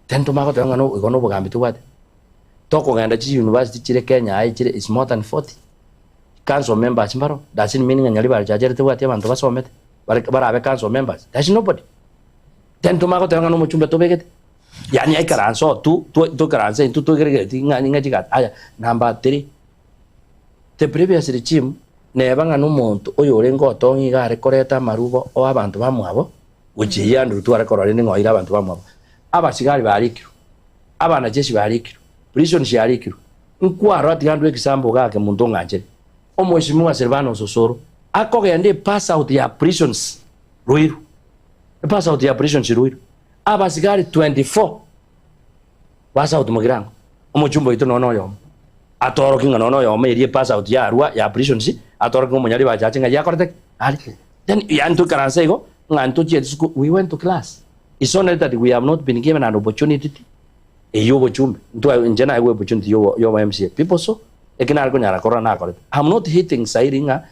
then tumako tanga no igono bugambi tuwate toko ganda chi university chire Kenya ai chire is more than 40 council members mbaro doesn't mean Nyaribari Church tuwate abantu basomete bara council members there's nobody. Then tumako tanga no muchumbe tobegete yani ai karanso tu karanse tu gerege nga jigat aya. Number 3, the previous regime nebanga no muntu oyo orengo tongi gare koreta marubo o abantu bamwabo uchi yandu tu arekorore ningo ira abantu bamwabo abasigari barikiru abana jeshi barikiru prison sharikiru nkwaro atigandu example gake muntu nganje omweshimwa Silvano Sosoro akogende pass out ya prisons Ruiru. Pass out ya prison Ruiru. Abasigari 24 pass out mugirango. Omuchumbo ito nono yo. Atoro kinga nono yo me pass out ya Arua ya prison atoro kinga Nyaribari Church nga ya korte. Then yantu karanse go ngantu school we went to class. It's only that we have not been given an opportunity. Yo bochumbe. Ntu njena iwe opportunity yo MCA. People so ekina ko nyara korana korte. I'm not hitting Sairinga.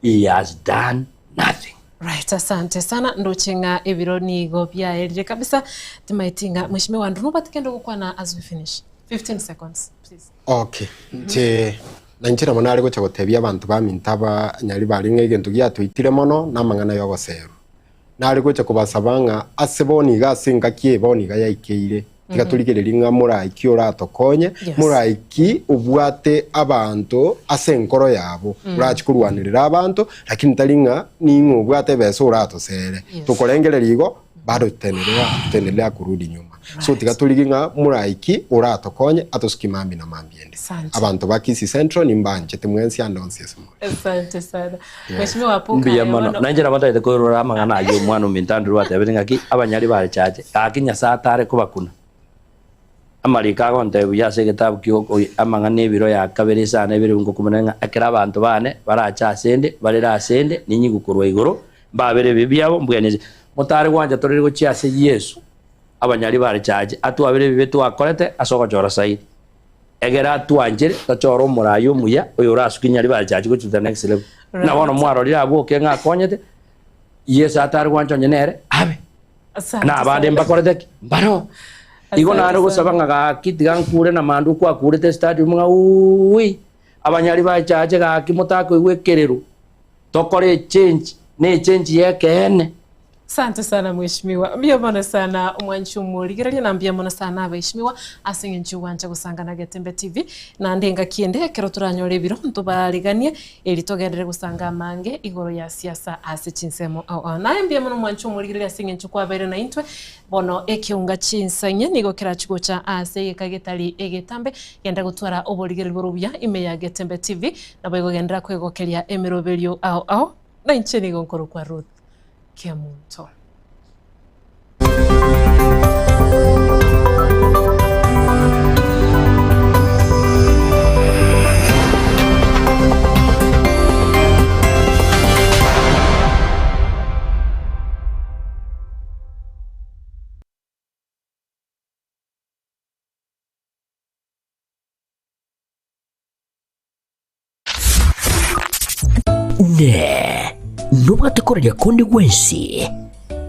He has done nothing. Right, asante sana ndochenga ebironi go bya elje kabisa timaitinga mheshimiwa Andrew batikendo gukwana as we finish 15 seconds please. Okay. Nanchira monari gocha gotebia abantu bamintaba Nyaribari ng'egentu giatwitire mono namang'ana yogoseru nari gocha kubasabanga aseboni gasinga kie boni ga yaikeire tiga turigiriri nga muraiki uratokonye muraiki ubwate abantu ase nkoro yabo urachi kurwanirira abantu lakini taringa ningo ubwate beso uratosere tukorengerera igo bado tendelea kurudi nyuma so tiga turigi nga muraiki uratokonye atoskimambi na mambiende abantu bakisi central nimbanje temwensi andonsi esimo. Asante sana. Mheshimiwa Puka. Mbiya mano. Nanjira mata kurora mangana ayo mwana mintandu wate abirengaki abanyari bari chaje. Akinya satare kubakuna. Amarika gonte buyase gitabu kyo amangane biro ya kabiri sana biri ngo kumenga akira abantu bane baracha asende barera asende ninyi gukurwa igoro babere bibyabo mbweneze mutari gwanja torere gochiase Yesu abanyari bari chaje atwabire bibe twakorete asoko chora saidi egera twanjire tachoro murayo muya oyo rasukinyari bari chaje go to the next level na bono mwaro lira bwoke nga konyete Yesu atari gwanja nyenere abe na abande mbakorete mbaro igo naro gusaba nga kiti gankure na mandu kwa kurete stadium nga ui abanyari bari chaje ga kimotako igwekerero tokore change ne change yekene. Asante sana mheshimiwa. Mbiyamona sana umwanchumuri. Girali na mbiyamona sana abaheshimiwa asinge nchuwanja gusangana Getembe TV na ndenga kiende kero turanyore biro ntubariganie eri togendere gusanga mange igoro ya siasa ase chinsemo au naye mbiyamona umwanchumuri girali asinge nchukwa bere na intwe bono ekiunga chinsanye nigo kira chikocha ase yekagetali egetambe yenda gutwara oborigere borubya ime ya Getembe TV na boygo gendera kwegokeria emeroberio au na incheni gonkoro kwa Ruth Kemunto. Ne nubatakorera kundi gwensi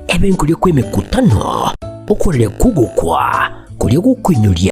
ebenkulie kwemekutano okorera kugukwa kulia gukwinyuria